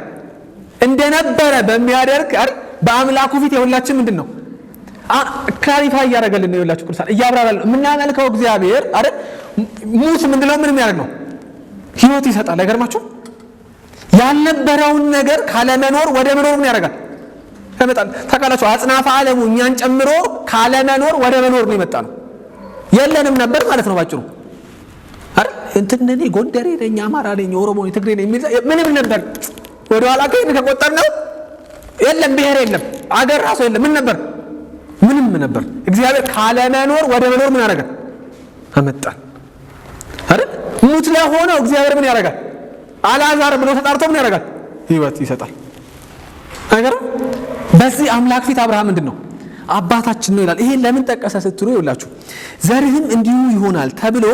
Speaker 1: እንደነበረ በሚያደርግ አይደል? በአምላኩ ፊት የሁላችን ምንድን ነው ክላሪፋይ እያደረገልን ነው። የሁላችሁ ቅዱሳን እያብራራልን የምናመልከው እግዚአብሔር አይደል? ሙት ምንድነው? ምን የሚያደርግ ነው? ሕይወት ይሰጣል። አይገርማችሁ? ያልነበረውን ነገር ካለመኖር ወደ መኖር ምን ያደርጋል? ያመጣል። ታውቃላችሁ አጽናፈ ዓለሙ እኛን ጨምሮ ካለመኖር ወደ መኖር ነው የመጣ ነው። የለንም ነበር ማለት ነው ባጭሩ።
Speaker 2: እንትን ነኝ ጎንደሬ ነኝ አማራ ነኝ ኦሮሞ ነኝ ትግሬ ነኝ ምንም ነበር ወደ ኋላ ከቆጠር ነው የለም ብሔር የለም አገር ራሱ የለም ምን ነበር ምንም ነበር እግዚአብሔር ካለ መኖር ወደ መኖር ምን ያደርጋል አመጣን አይደል ሙት ለሆነው እግዚአብሔር ምን ያደርጋል አልዓዛር ብሎ ተጣርቶ ምን ያደርጋል ህይወት ይሰጣል አይገርም በዚህ አምላክ ፊት አብርሃም ምንድነው አባታችን ነው ይላል ይሄን ለምን ጠቀሰ ስትሉ ይውላችሁ ዘርህም እንዲሁ ይሆናል ተብሎ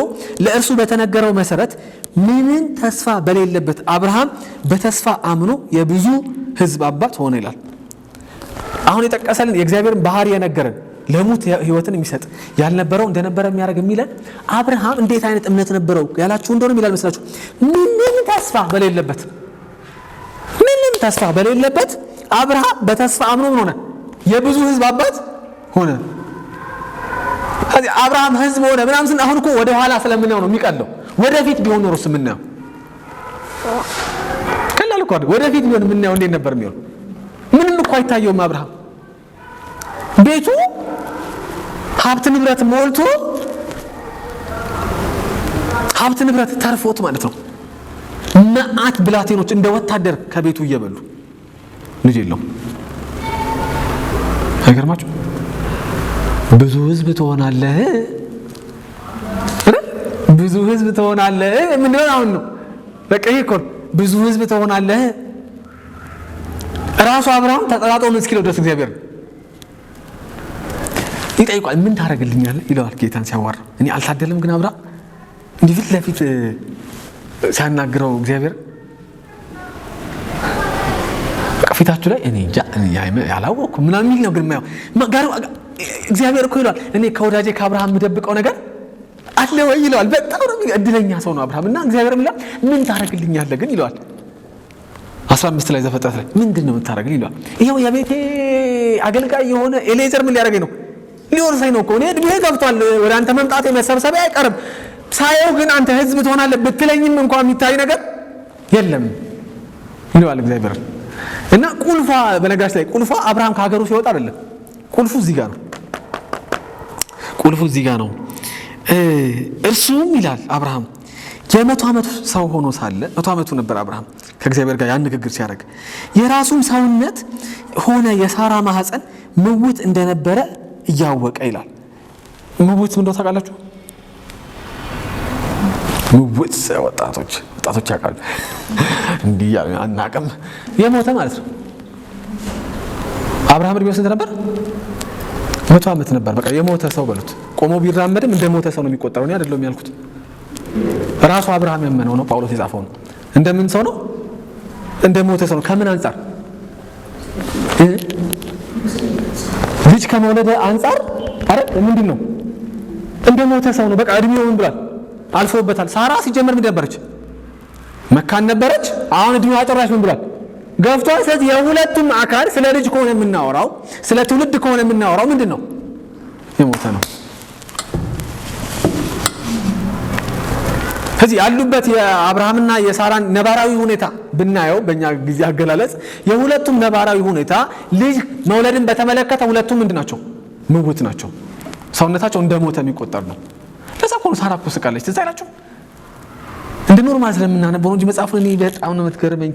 Speaker 2: ለእርሱ በተነገረው መሰረት ምንም ተስፋ በሌለበት አብርሃም በተስፋ አምኖ የብዙ ህዝብ አባት ሆነ ይላል አሁን የጠቀሰልን የእግዚአብሔርን ባህሪ የነገረን ለሙት ህይወትን የሚሰጥ ያልነበረው እንደነበረ የሚያደርግ የሚለን አብርሃም እንዴት አይነት እምነት ነበረው ያላችሁ እንደሆነ ይላል መስላችሁ ምንም ተስፋ በሌለበት አብርሃም በተስፋ አምኖ ምን ሆነ የብዙ ህዝብ አባት ሆነ አብርሃም ህዝብ ሆነ ምናምን አሁን እኮ ወደ ኋላ ስለምናየው ነው የሚቀለው ወደፊት ቢሆን ኖሮስ ምናየው ቀላል እኮ ወደፊት ቢሆን ምናየው እንዴት ነበር የሚሆነው ምንም እኮ አይታየውም አብርሃም ቤቱ ሀብት ንብረት ሞልቶ ሀብት ንብረት ተርፎት ማለት ነው መዓት ብላቴኖች እንደ ወታደር ከቤቱ እየበሉ ልጅ የለውም አይገርማችሁ ብዙ ህዝብ ትሆናለህ ምን ነው አሁን ነው በቃ ይሄ እኮ ብዙ ህዝብ ትሆናለህ ራሱ አብርሃም ተጠራጥሮ እስኪለው ድረስ እግዚአብሔር ይጠይቃል ምን ታደርግልኛለህ ይለዋል ጌታን ሲያዋራ እኔ አልታደለም ግን አብርሃም እንዲህ ፊት ለፊት ሲያናግረው እግዚአብሔር ፊታችሁ ላይ እኔ እንጃ ያላወቅኩ ምናምን የሚል ነው ግን ማየው እግዚአብሔር እኮ ይለዋል እኔ ከወዳጄ ከአብርሃም የምደብቀው ነገር አለ ወይ ይለዋል በጣም ነው እድለኛ ሰው ነው አብርሃም እና እግዚአብሔር ምን ታደርግልኛለህ ግን ይለዋል 15 ላይ ዘፍጥረት ላይ ምንድነው የምታደርግልኝ ይለዋል ይሄው የቤቴ አገልጋይ የሆነ ኤሌዘር ምን ሊያደርገኝ ነው ሊወርሰኝ ነው እኮ እኔ እድሜ ገብቷል ወደ አንተ መምጣቴ መሰብሰቢያ አይቀርም ሳየው ግን አንተ ህዝብ ትሆናለህ ብትለኝም እንኳን የሚታይ ነገር የለም ይለዋል እግዚአብሔር እና ቁልፏ በነጋሽ ላይ ቁልፏ አብርሃም ከሀገሩ ሲወጣ አይደለም ቁልፉ እዚህ ጋር ነው እርሱም ይላል አብርሃም የ100 ዓመት ሰው ሆኖ ሳለ 100 ዓመቱ ነበር አብርሃም ከእግዚአብሔር ጋር ያን ንግግር ሲያደርግ የራሱም ሰውነት ሆነ የሳራ ማህፀን ምውት እንደነበረ እያወቀ ይላል ምውት ምን እንደሆነ ታውቃላችሁ ምውት ወጣቶች ያውቃሉ እንዲህ አናውቅም የሞተ ማለት ነው አብርሃም እድሜው ስንት ነበር 100 ዓመት ነበር በቃ የሞተ ሰው በሉት ቆሞ ቢራመድም እንደሞተ ሰው ነው የሚቆጠረው እኔ አይደለም ያልኩት ራሱ አብርሃም ያመነው ነው ጳውሎስ የጻፈው ነው እንደምን ሰው ነው እንደሞተ ሰው ነው ከምን አንፃር ልጅ ከመውለድ አንፃር አረ ምንድነው እንደሞተ ሰው ነው በቃ እድሜውን ብሏል አልፎበታል ሳራ ሲጀመር ምን ነበረች መካን ነበረች አሁን እድሜዋ ጨራሽ ምን ብሏል ገፍቷል ስለዚህ የሁለቱም አካል ስለ ልጅ ከሆነ የምናወራው ስለ ትውልድ ከሆነ የምናወራው ምንድነው የሞተ ነው ስለዚህ ያሉበት የአብርሃምና የሳራን ነባራዊ ሁኔታ ብናየው በእኛ ጊዜ አገላለጽ የሁለቱም ነባራዊ ሁኔታ ልጅ መውለድን በተመለከተ ሁለቱም ምንድናቸው ምውት ናቸው ሰውነታቸው እንደሞተ የሚቆጠር ነው ለዛ እኮ ሳራ እኮ ስቃለች ትዝ አይላችሁ እንደ ኖርማል ስለምናነበው እንጂ መጽሐፉን እኔ በጣም ነው የምትገርመኝ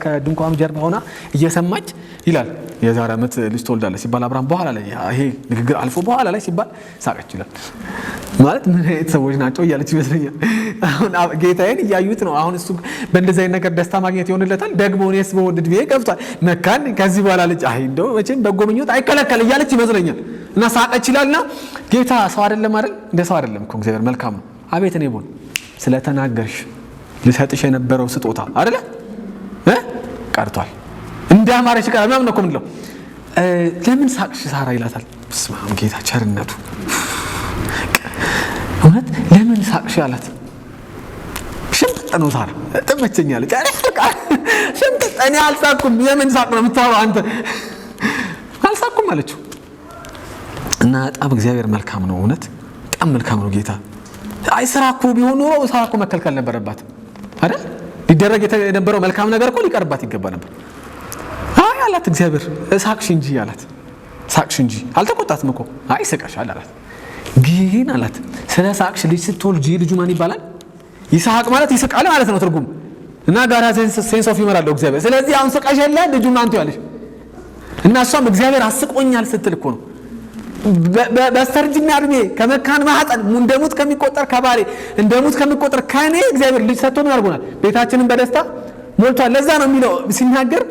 Speaker 2: ከድንኳኑ ጀርባ ሆና እየሰማች ይላል የዛሬ ዓመት ልጅ ትወልዳለች ሲባል አብርሃም በኋላ ላይ ይሄ ንግግር አልፎ በኋላ ላይ ሲባል ሳቀች ይላል ማለት ምን አይነት ሰዎች ናቸው እያለች ይመስለኛል አሁን ጌታዬን እያዩት ነው አሁን እሱ በእንደዚህ አይነት ነገር ደስታ ማግኘት ይሆንለታል ደግሞ እኔስ በወንድ ቤት ገብቷል መካን ከዚህ በኋላ ልጅ እንደው መቼም በጎ ምኞት አይከለከል እያለች ይመስለኛል እና ሳቀች ይላልና ጌታ ሰው አይደለም አይደል እንደ ሰው አይደለም እኮ እግዚአብሔር መልካም ነው አቤት እኔ ቦን ስለተናገርሽ ልሰጥሽ የነበረው ስጦታ አይደለ ቀርቷል እንዳማረሽ ቀር ምናምን ነው ምንለው ለምን ሳቅሽ ሳራ ይላታል በስመአብ ጌታ ቸርነቱ እውነት ለምን ሳቅሽ አላት ሽንጥ ነው ሳራ ተመቸኛለች ሽንጥ እኔ አልሳቅኩም የምን ሳቅ ነው የምታወራው አንተ አልሳቅኩም አለችው እና በጣም እግዚአብሔር መልካም ነው እውነት በጣም መልካም ነው ጌታ አይ ስራ እኮ ቢሆን ኖሮ ስራ እኮ መከልከል ነበረባት አይደል ሊደረግ የነበረው መልካም ነገር እኮ ሊቀርባት ይገባ ነበር አይ አላት እግዚአብሔር ሳቅሽ እንጂ አላት ሳቅሽ እንጂ አልተቆጣትም እኮ አይ ስቀሻል አላት ግን አላት ስለ ሳቅሽ ልጅ ስትወልጂ ልጁ ማን ይባላል ይስሐቅ ማለት ይስቃል ማለት ነው ትርጉም እና ጋራ ሴንስ ኦፍ ሂውመር አለው እግዚአብሔር። ስለዚህ አሁን ስቃሽ የለ ልጁን አንተ ያለሽ እና እሷም እግዚአብሔር አስቆኛል ስትል እኮ ነው በስተርጅና እድሜ ከመካን ማህፀን እንደሙት ከሚቆጠር ከባሬ እንደሙት ከሚቆጠር ከኔ እግዚአብሔር ልጅ ሰጥቶ ምን አድርጎናል? ቤታችንን በደስታ ሞልቷል። ለዛ ነው የሚለው ሲናገር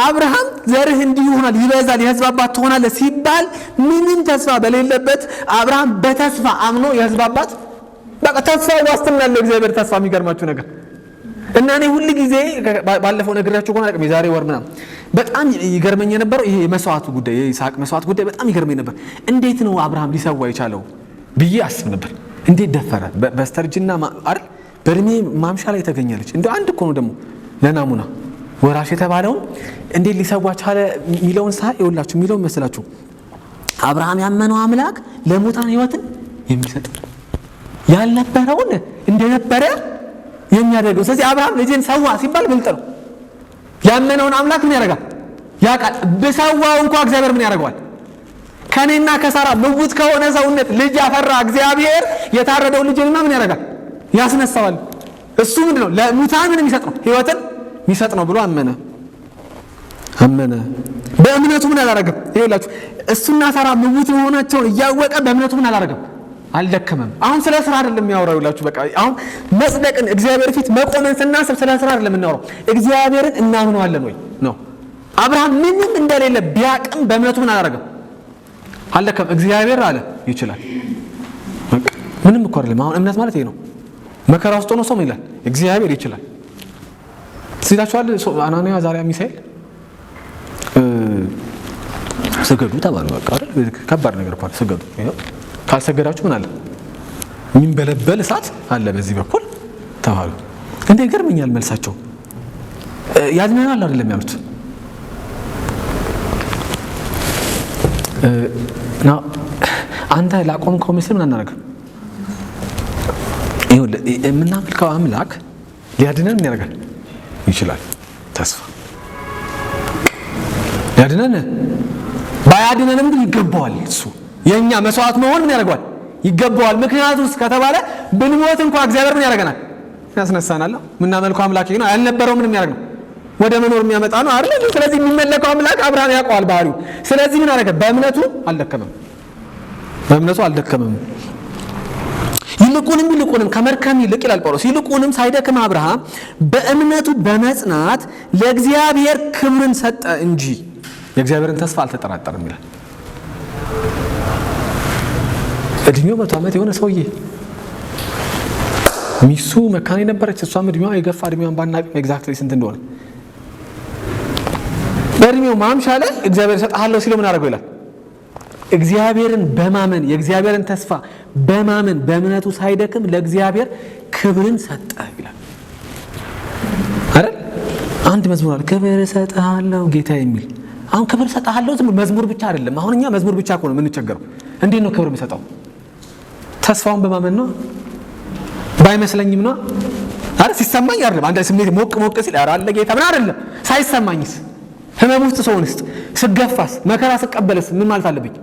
Speaker 2: አብርሃም ዘርህ እንዲህ ይሆናል ይበዛል የሕዝብ አባት ትሆናለህ ሲባል ምንም ተስፋ በሌለበት አብርሃም በተስፋ አምኖ የሕዝብ አባት በቃ ተስፋ ዋስትና ያለው እግዚአብሔር ተስፋ የሚገርማችሁ ነገር እና እኔ ሁሉ ጊዜ ባለፈው ነግራችሁ ከሆነ አቅም የዛሬ ወር ምናምን በጣም ይገርመኝ የነበረው ይሄ የመስዋዕቱ ጉዳይ የይስሐቅ መስዋዕት ጉዳይ በጣም ይገርመኝ ነበር። እንዴት ነው አብርሃም ሊሰዋ የቻለው ብዬ አስብ ነበር። እንዴት ደፈረ? በስተርጅና አይደል በእድሜ ማምሻ ላይ ተገኛለች። እንደ አንድ እኮ ነው ደግሞ ለናሙና ወራሽ የተባለውን እንዴት ሊሰዋ ቻለ የሚለውን ሳይ ይኸውላችሁ የሚለውን መስላችሁ አብርሃም ያመነው አምላክ ለሙታን ሕይወትን የሚሰጥ ያልነበረውን እንደነበረ የሚያደርገው። ስለዚህ አብርሃም ልጅን ሰዋ ሲባል ብልጥ ነው። ያመነውን አምላክ ምን ያደርጋል? ያውቃል። በሰዋው እንኳን እግዚአብሔር ምን ያደርገዋል? ከኔና ከሳራ ምውት ከሆነ ሰውነት ልጅ ያፈራ እግዚአብሔር የታረደው ልጅንማ ምን ያደርጋል? ያስነሳዋል። እሱ ምንድነው? ለሙታን ምን የሚሰጥ ነው? ሕይወትን የሚሰጥ ነው ብሎ አመነ። በእምነቱ ምን አላደረገም? ይኸውላችሁ እሱና ሳራ ምውት መሆናቸውን እያወቀ በእምነቱ ምን አላደረገም? አልደከመም። አሁን ስለ ስራ አይደለም የሚያወራው። ይላችሁ በቃ አሁን መጽደቅን እግዚአብሔር ፊት መቆምን ስናስብ ስለ ስራ አይደለም የምናወራው። እግዚአብሔርን እናምነዋለን ወይ ነው። አብርሃም ምንም እንደሌለ ቢያቅም በእምነቱ ምን አላደረገም? አልደከመም። እግዚአብሔር አለ ይችላል። ምንም እኮ አይደለም። አሁን እምነት ማለት ይሄ ነው። መከራ ውስጥ ሆኖ ሰው ምን ይላል? እግዚአብሔር ይችላል። ሲላችኋል አናንያ ዛሬ ሚሳኤል ስገዱ ተባሉ። በቃ አይደል ከባድ ነገር እኮ ስገዱ። ካልሰገዳችሁ ምን አለ? የሚንበለበል እሳት አለ በዚህ በኩል ተባሉ። እንደ ይገርመኛል መልሳቸው። ያድነናል አይደለም ያሉት ና አንተ ላቆምከው ምስል ምን አናደርግም? ይኸውልህ የምናመልከው አምላክ ሊያድነን ያደርጋል ይችላል። ተስፋ ሊያድነን ባያድነንም ግን ይገባዋል። እሱ የኛ መስዋዕት መሆን ምን ያደርገዋል? ይገባዋል። ምክንያቱስ ከተባለ ብንሞት እንኳን እግዚአብሔር ምን ያደርገናል? ያስነሳናል። የምናመልከው አምላክ ነው ያልነበረው ምንም ያደርግ ነው ወደ መኖር የሚያመጣ ነው አይደል? ስለዚህ የሚመለከው አምላክ አብርሃም ያውቀዋል ባህሪው። ስለዚህ ምን አደረገ? በእምነቱ አልደከመም። ይልቁንም ከመድከም ይልቅ ይላል ጳውሎስ፣ ይልቁንም ሳይደክም አብርሃም በእምነቱ በመጽናት ለእግዚአብሔር ክብርን ሰጠ እንጂ የእግዚአብሔርን ተስፋ አልተጠራጠርም ይላል። እድሜው 100 ዓመት የሆነ ሰውዬ ሚስቱ መካን የነበረች እሷም እድሜዋ የገፋ እድሜዋን ባናውቅም ኤግዛክትሊ ስንት እንደሆነ በእድሜው ማምሻ ላይ እግዚአብሔር ሰጣለሁ ሲለው ምን አደረገው ይላል? እግዚአብሔርን በማመን የእግዚአብሔርን ተስፋ በማመን በእምነቱ ሳይደክም ለእግዚአብሔር ክብርን ሰጠ ይላል አይደል? አንድ መዝሙር አለ፣ ክብር ሰጣለሁ ጌታ የሚል። አሁን ክብር ሰጣለሁ መዝሙር ብቻ አይደለም። አሁን እኛ መዝሙር ብቻ እኮ ነው የምንቸገረው። እንዴት ነው ክብር የሚሰጠው? ተስፋውን በማመን ነው። ባይመስለኝም ነው አይደል? ሲሰማኝ አይደለም። አንተ ስሜት ሞቅ ሲል አለ ጌታ ምን አይደለም። ሳይሰማኝስ ህመም ውስጥ ሰውንስ ስገፋስ መከራ ስቀበልስ ምን ማለት አለብኝ?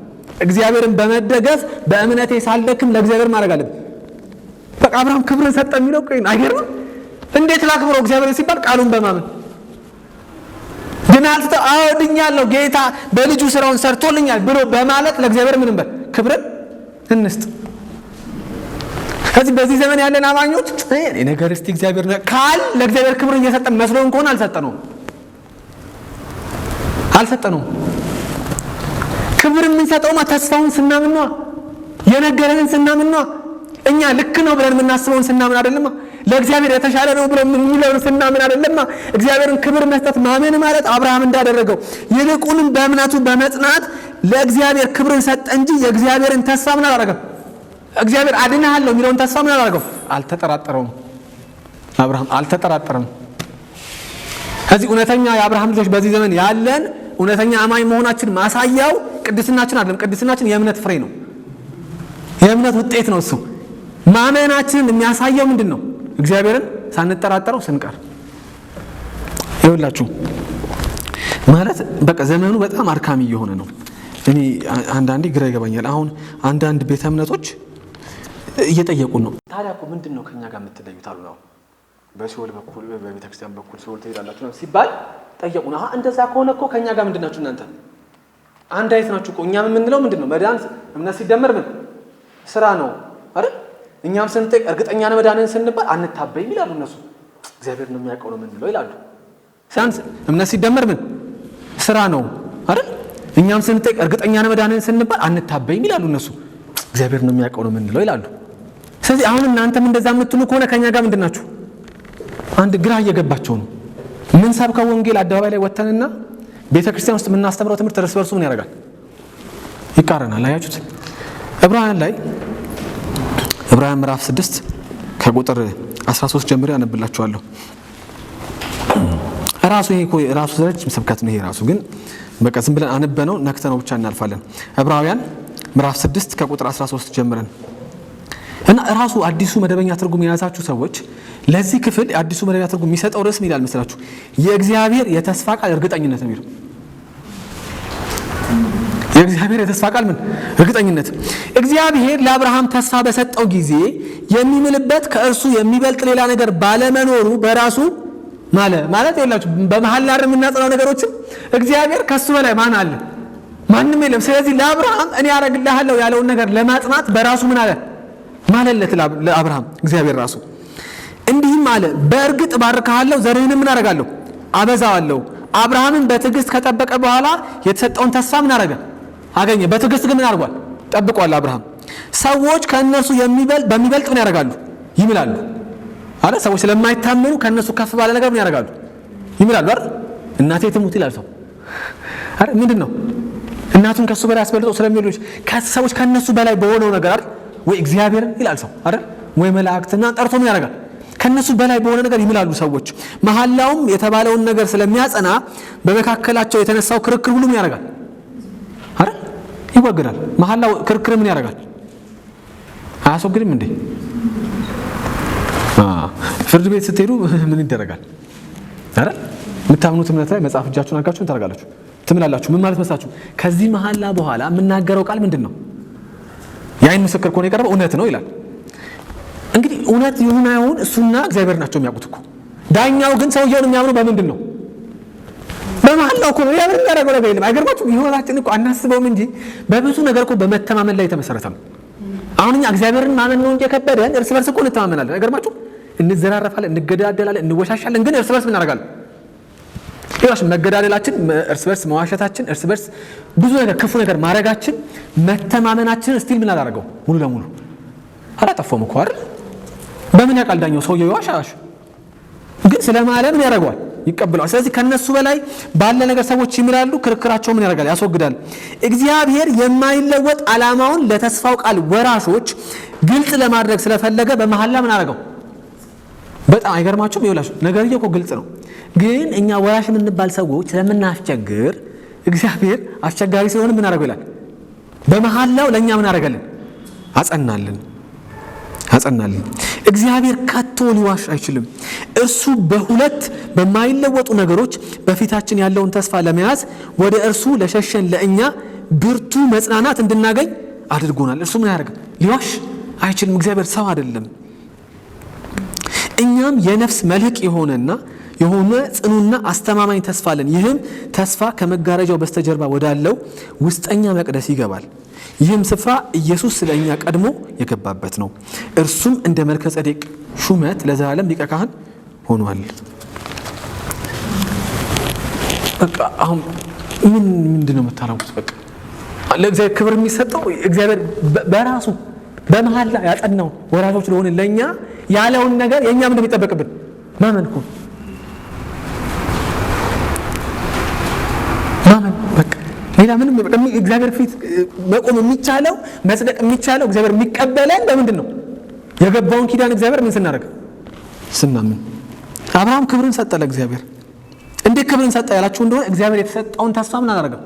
Speaker 2: እግዚአብሔርን በመደገፍ በእምነቴ ሳልደክም ለእግዚአብሔር ማድረግ አለብኝ። በቃ አብርሃም ክብርን ሰጠ የሚለው ቆይን አይገርምም? እንዴት ላክብረው እግዚአብሔርን ሲባል ቃሉን በማመን ድናልተ አወድኛለሁ ጌታ በልጁ ስራውን ሰርቶልኛል ብሎ በማለት ለእግዚአብሔር ምንም በል ክብርን እንስጥ። ከዚህ በዚህ ዘመን ያለን አማኞች እኔ ነገር እስቲ እግዚአብሔር ካል ለእግዚአብሔር ክብርን እየሰጠን መስሎን ከሆነ አልሰጠነውም። ክብር የምንሰጠውማ ተስፋውን ስናምን ነው፣ የነገረንን ስናምን ነው። እኛ ልክ ነው ብለን የምናስበውን ስናምን አይደለማ። ለእግዚአብሔር የተሻለ ነው ብሎ የሚለውን ስናምን አይደለማ። እግዚአብሔርን ክብር መስጠት ማመን ማለት አብርሃም እንዳደረገው ይልቁንም በእምነቱ በመጽናት ለእግዚአብሔር ክብርን ሰጠ እንጂ የእግዚአብሔርን ተስፋ ምን አላደረገም? እግዚአብሔር አድንሃለሁ የሚለውን ተስፋ ምን አላደረገው? አልተጠራጠረውም። አብርሃም አልተጠራጠረም። ከዚህ እውነተኛ የአብርሃም ልጆች በዚህ ዘመን ያለን እውነተኛ አማኝ መሆናችን ማሳያው ቅድስናችን አይደለም። ቅድስናችን የእምነት ፍሬ ነው፣ የእምነት ውጤት ነው። እሱ ማመናችንን የሚያሳየው ምንድን ነው? እግዚአብሔርን ሳንጠራጠረው ስንቀር። ይኸውላችሁ ማለት በቃ ዘመኑ በጣም አድካሚ እየሆነ ነው። እኔ አንዳንዴ ግራ ይገባኛል። አሁን አንዳንድ ቤተ እምነቶች እየጠየቁን ነው። ታዲያ እኮ ምንድነው ከኛ ጋር የምትለዩት አሉ ነው። በሲኦል በኩል በቤተክርስቲያን በኩል ሲኦል ትሄዳላችሁ ነው ሲባል ጠየቁን። እንደዛ ከሆነ እኮ ከኛ ጋር ምንድናችሁ እናንተ? አንድ አይነት ናችሁ እኮ። እኛም የምንለው ምንድነው? መዳን እምነት ሲደመር ምን ስራ ነው አይደል? እኛም ስንጠይቅ እርግጠኛ ነን መዳንን ስንባል አንታበይም ይላሉ እነሱ። እግዚአብሔር ነው የሚያውቀው ነው የምንለው ይላሉ። ሳንስ እምነት ሲደመር ምን ስራ ነው አይደል? እኛም ስንጠይቅ እርግጠኛ ነን መዳንን ስንባል አንታበይም ይላሉ እነሱ። እግዚአብሔር ነው የሚያውቀው ነው የምንለው ይላሉ። ስለዚህ አሁን እናንተም እንደዛ የምትሉ ከሆነ ከኛ ጋር ምንድናችሁ? አንድ ግራ እየገባቸው ነው። ምን ሰብከው ወንጌል አደባባይ ላይ ወተንና ቤተክርስቲያን ውስጥ የምናስተምረው ትምህርት እርስ በርሱ ምን ያደርጋል? ይቃረናል። አያችሁት? ዕብራውያን ምዕራፍ 6 ከቁጥር 13 ጀምሮ ያነብላችኋለሁ። ራሱ ይሄ ራሱ ረጅም ስብከት ነው። ይሄ ራሱ ግን በቃ ዝም ብለን አንበነው ነክተነው ብቻ እናልፋለን። ዕብራውያን ምዕራፍ 6 ከቁጥር 13 ጀምረን እና ራሱ አዲሱ መደበኛ ትርጉም የያዛችሁ ሰዎች ለዚህ ክፍል አዲሱ መደበኛ ትርጉም የሚሰጠው ርዕስ ምን ይላል መሰላችሁ? የእግዚአብሔር የተስፋ ቃል እርግጠኝነት ነው የሚለው። የእግዚአብሔር የተስፋ ቃል ምን እርግጠኝነት። እግዚአብሔር ለአብርሃም ተስፋ በሰጠው ጊዜ የሚምልበት ከእርሱ የሚበልጥ ሌላ ነገር ባለመኖሩ በራሱ ማለት የላችሁ በመሐላ የምናጸናው ነገሮችን እግዚአብሔር ከሱ በላይ ማን አለ? ማንም የለም። ስለዚህ ለአብርሃም እኔ ያደርግልሃለሁ ያለውን ነገር ለማጽናት በራሱ ምን አለ ማለለት ለአብርሃም እግዚአብሔር ራሱ እንዲህም አለ፣ በእርግጥ ባርካለሁ፣ ዘርህንም ምን አደርጋለሁ አበዛዋለሁ። አብርሃምን በትዕግስት ከጠበቀ በኋላ የተሰጠውን ተስፋ ምን አገኘ። በትዕግስት ግን ምን አድርጓል? ጠብቋል። አብርሃም ሰዎች ከእነርሱ በሚበልጥ ምን ያደርጋሉ? ይምላሉ አይደል? ሰዎች ስለማይታመኑ ከእነሱ ከፍ ባለ ነገር ምን ያደርጋሉ? ይምላሉ አይደል? እናቴ ትሙት ይላል ሰው አይደል? ምንድነው እናቱን ከሱ በላይ አስበልጦ ስለሚሉሽ ከሰዎች ከነሱ በላይ በሆነው ነገር አይደል? ወይ እግዚአብሔርን ይላል ሰው አይደል? ወይ መላእክትና ጠርቶ ምን ያደርጋል? ከነሱ በላይ በሆነ ነገር ይምላሉ ሰዎች። መሐላውም የተባለውን ነገር ስለሚያጸና በመካከላቸው የተነሳው ክርክር ሁሉ ምን ያደርጋል አይደል? ይወገዳል። መሐላው ክርክር ምን ያደርጋል? አያስወግድም እንዴ? ፍርድ ቤት ስትሄዱ ምን ይደረጋል አይደል? የምታምኑት እምነት ላይ መጽሐፍ እጃችሁን አድርጋችሁ ምን ታደርጋላችሁ? ትምላላችሁ። ምን ማለት መስላችሁ? ከዚህ መሐላ በኋላ የምናገረው ቃል ምንድነው? የዓይን ምስክር ከሆነ የቀረበው እውነት ነው ይላል። እንግዲህ እውነት ይሁን አይሁን እሱና እግዚአብሔር ናቸው የሚያውቁት እኮ። ዳኛው ግን ሰውየውን የሚያምነው በምንድን ነው? በመሐላው እኮ ነው። ያምን ያደረገው ነገር የለም። አይገርማችሁም? ህይወታችን እኮ አናስበውም እንጂ በብዙ ነገር እኮ በመተማመን ላይ የተመሰረተ ነው። አሁን እኛ እግዚአብሔርን ማመን ነው እንጂ የከበደን እርስ በርስ እኮ እንተማመናለን። አይገርማችሁም? እንዘራረፋለን፣ እንገዳደላለን፣ እንወሻሻለን። ግን እርስ በርስ ምን እናደርጋለን? ይላሽ መገዳደላችን፣ እርስ በርስ መዋሸታችን፣ እርስ በርስ ብዙ ነገር ክፉ ነገር ማድረጋችን መተማመናችን ስቲል ምን አላደረገው? ሙሉ ለሙሉ አላጠፋውም እኮ አይደል? በምን ያውቃል ዳኛው? ሰውየው ያሻሽ ግን ስለማለ ምን ያደርገዋል? ይቀበላል። ስለዚህ ከነሱ በላይ ባለ ነገር ሰዎች ይምላሉ። ክርክራቸው ምን ያደርጋል? ያስወግዳል። እግዚአብሔር የማይለወጥ ዓላማውን ለተስፋው ቃል ወራሾች ግልጽ ለማድረግ ስለፈለገ በመሐላ ምን አደረገው? በጣም አይገርማችሁም? ይኸውላችሁ ነገርየው እኮ ግልጽ ነው። ግን እኛ ወራሽ የምንባል ሰዎች ስለምናስቸግር እግዚአብሔር አስቸጋሪ ስለሆነ ምን አደረገው ይላል? በመሐላው ለእኛ ምን አደረገልን? አጸናልን። እግዚአብሔር ከቶ ሊዋሽ አይችልም። እርሱ በሁለት በማይለወጡ ነገሮች በፊታችን ያለውን ተስፋ ለመያዝ ወደ እርሱ ለሸሸን ለእኛ ብርቱ መጽናናት እንድናገኝ አድርጎናል። እርሱ ምን ያደርግ? ሊዋሽ አይችልም። እግዚአብሔር ሰው አይደለም። እኛም የነፍስ መልህቅ የሆነ ጽኑና አስተማማኝ ተስፋ አለን። ይህም ተስፋ ከመጋረጃው በስተጀርባ ወዳለው ውስጠኛ መቅደስ ይገባል። ይህም ስፍራ ኢየሱስ ስለኛ ቀድሞ የገባበት ነው። እርሱም እንደ መልከጼዴቅ ሹመት ለዘላለም ሊቀ ካህን ሆኗል። በቃ አሁን ምንድነው የምታረጉት? በቃ ለእግዚአብሔር ክብር የሚሰጠው እግዚአብሔር በራሱ በመሐላ ያጸናው ወራሾች ለሆነ ለኛ ያለውን ነገር የኛ ምን እንደሚጠበቅብን ማመን እኮ በቃ ሌላ ምንም እግዚአብሔር ፊት መቆም የሚቻለው መጽደቅ የሚቻለው እግዚአብሔር የሚቀበለን በምንድን ነው? የገባውን ኪዳን እግዚአብሔር ምን ስናደርግ? ስናምን። አብርሃም ክብርን ሰጠ ለእግዚአብሔር። እንዴት ክብርን ሰጠ ያላችሁ እንደሆነ እግዚአብሔር የተሰጠውን ተስፋ ምን አደረገም?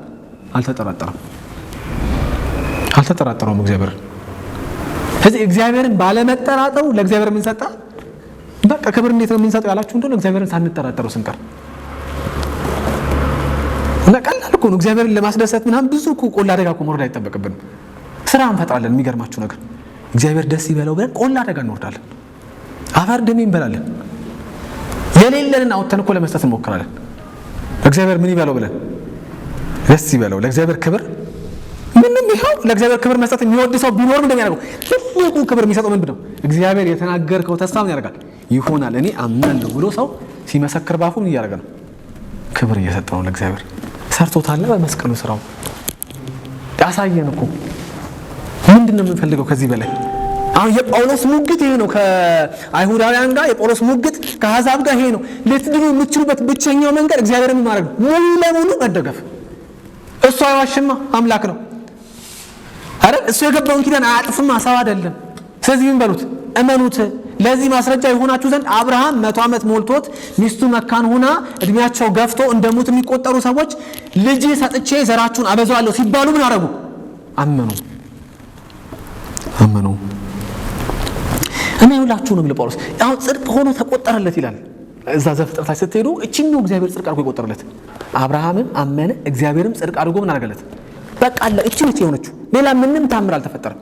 Speaker 2: አልተጠራጠረውም እግዚአብሔር። ስለዚህ እግዚአብሔርን ባለመጠራጠሩ ለእግዚአብሔር ምን ሰጠ? በቃ ክብር እንዴት ነው የምንሰጠው ያላችሁ እንደሆነ እግዚአብሔርን ሳንጠራጠረው ስንቀር እና ቀላል እኮ ነው። እግዚአብሔርን ለማስደሰት ምናምን ብዙ እኮ ቆላ አደጋ እኮ መውረድ አይጠበቅብንም። ስራ እንፈጥራለን። የሚገርማችሁ ነገር እግዚአብሔር ደስ ይበለው ብለን ቆላ አደጋ እንወርዳለን። አፈር ደም እንበላለን። የሌለንን አውጥተን እኮ ለመስጠት እንሞክራለን። እግዚአብሔር ምን ይበለው ብለን ደስ ይበለው ለእግዚአብሔር ክብር ምንም ይኸው ለእግዚአብሔር ክብር መስጠት የሚወድ ሰው ቢኖር ምንድነው ያደርገው? ትልቁ ክብር የሚሰጠው ምንድነው? እግዚአብሔር የተናገርከው ተስፋ ምን ያደርጋል? ይሆናል እኔ አምናለሁ ብሎ ሰው ሲመሰክር ባፉ ምን እያደረገ ነው? ክብር እየሰጠው ነው ለእግዚአብሔር። ሰርቶታል በመስቀሉ ስራው ያሳየን እኮ። ምንድነው የምንፈልገው ከዚህ በላይ? አሁን የጳውሎስ ሙግት ይሄ ነው። ከአይሁዳውያን ጋር የጳውሎስ ሙግት ከአሕዛብ ጋር ይሄ ነው። ልትድኑ የምትችሉበት ብቸኛው መንገድ እግዚአብሔርን ማድረግ ነው። ሙሉ ለሙሉ መደገፍ። እሱ አይዋሽማ፣ አምላክ ነው አይደል? እሱ የገባውን ኪዳን አያጥፍማ፣ ሰው አይደለም። ስለዚህ ምን በሉት? እመኑት። ለዚህ ማስረጃ የሆናችሁ ዘንድ አብርሃም 100 ዓመት ሞልቶት ሚስቱ መካን ሆና እድሜያቸው ገፍቶ እንደሙት የሚቆጠሩ ሰዎች ልጅ ሰጥቼ ዘራችሁን አበዛዋለሁ ሲባሉ ምን አደረጉ? አመኑ። እኔ ሁላችሁ ነው ጳውሎስ አሁን ጽድቅ ሆኖ ተቆጠረለት ይላል። እዛ ዘፍጥረታች ስትሄዱ እቺን ነው እግዚአብሔር ጽድቅ አድርጎ የቆጠረለት። አብርሃምም አመነ እግዚአብሔርም ጽድቅ አድርጎ ምን አደረገለት? በቃ አለ። እቺ ነች የሆነችው። ሌላ ምንም ታምር አልተፈጠረም።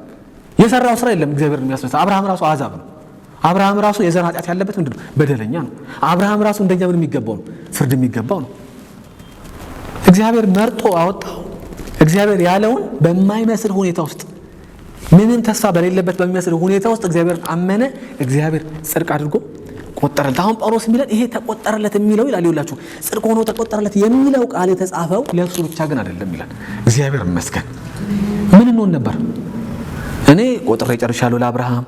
Speaker 2: የሰራው ስራ የለም እግዚአብሔር የሚያስነሳ። አብርሃም ራሱ አሕዛብ ነው። አብርሃም ራሱ የዘር ኃጢአት ያለበት ምንድነው? በደለኛ ነው። አብርሃም ራሱ እንደኛ ምን የሚገባው ነው? ፍርድ የሚገባው ነው። እግዚአብሔር መርጦ አወጣው። እግዚአብሔር ያለውን በማይመስል ሁኔታ ውስጥ ምንም ተስፋ በሌለበት በሚመስል ሁኔታ ውስጥ እግዚአብሔር አመነ፣ እግዚአብሔር ጽድቅ አድርጎ ቆጠረለት። አሁን ጳውሎስ የሚለን ይሄ ተቆጠረለት የሚለው ይላል። ይኸውላችሁ ጽድቅ ሆኖ ተቆጠረለት የሚለው ቃል የተጻፈው ለእሱ ብቻ ግን አይደለም ይላል። እግዚአብሔር ይመስገን። ምን እንሆን ነበር? እኔ ቆጥሬ ጨርሻለሁ ለአብርሃም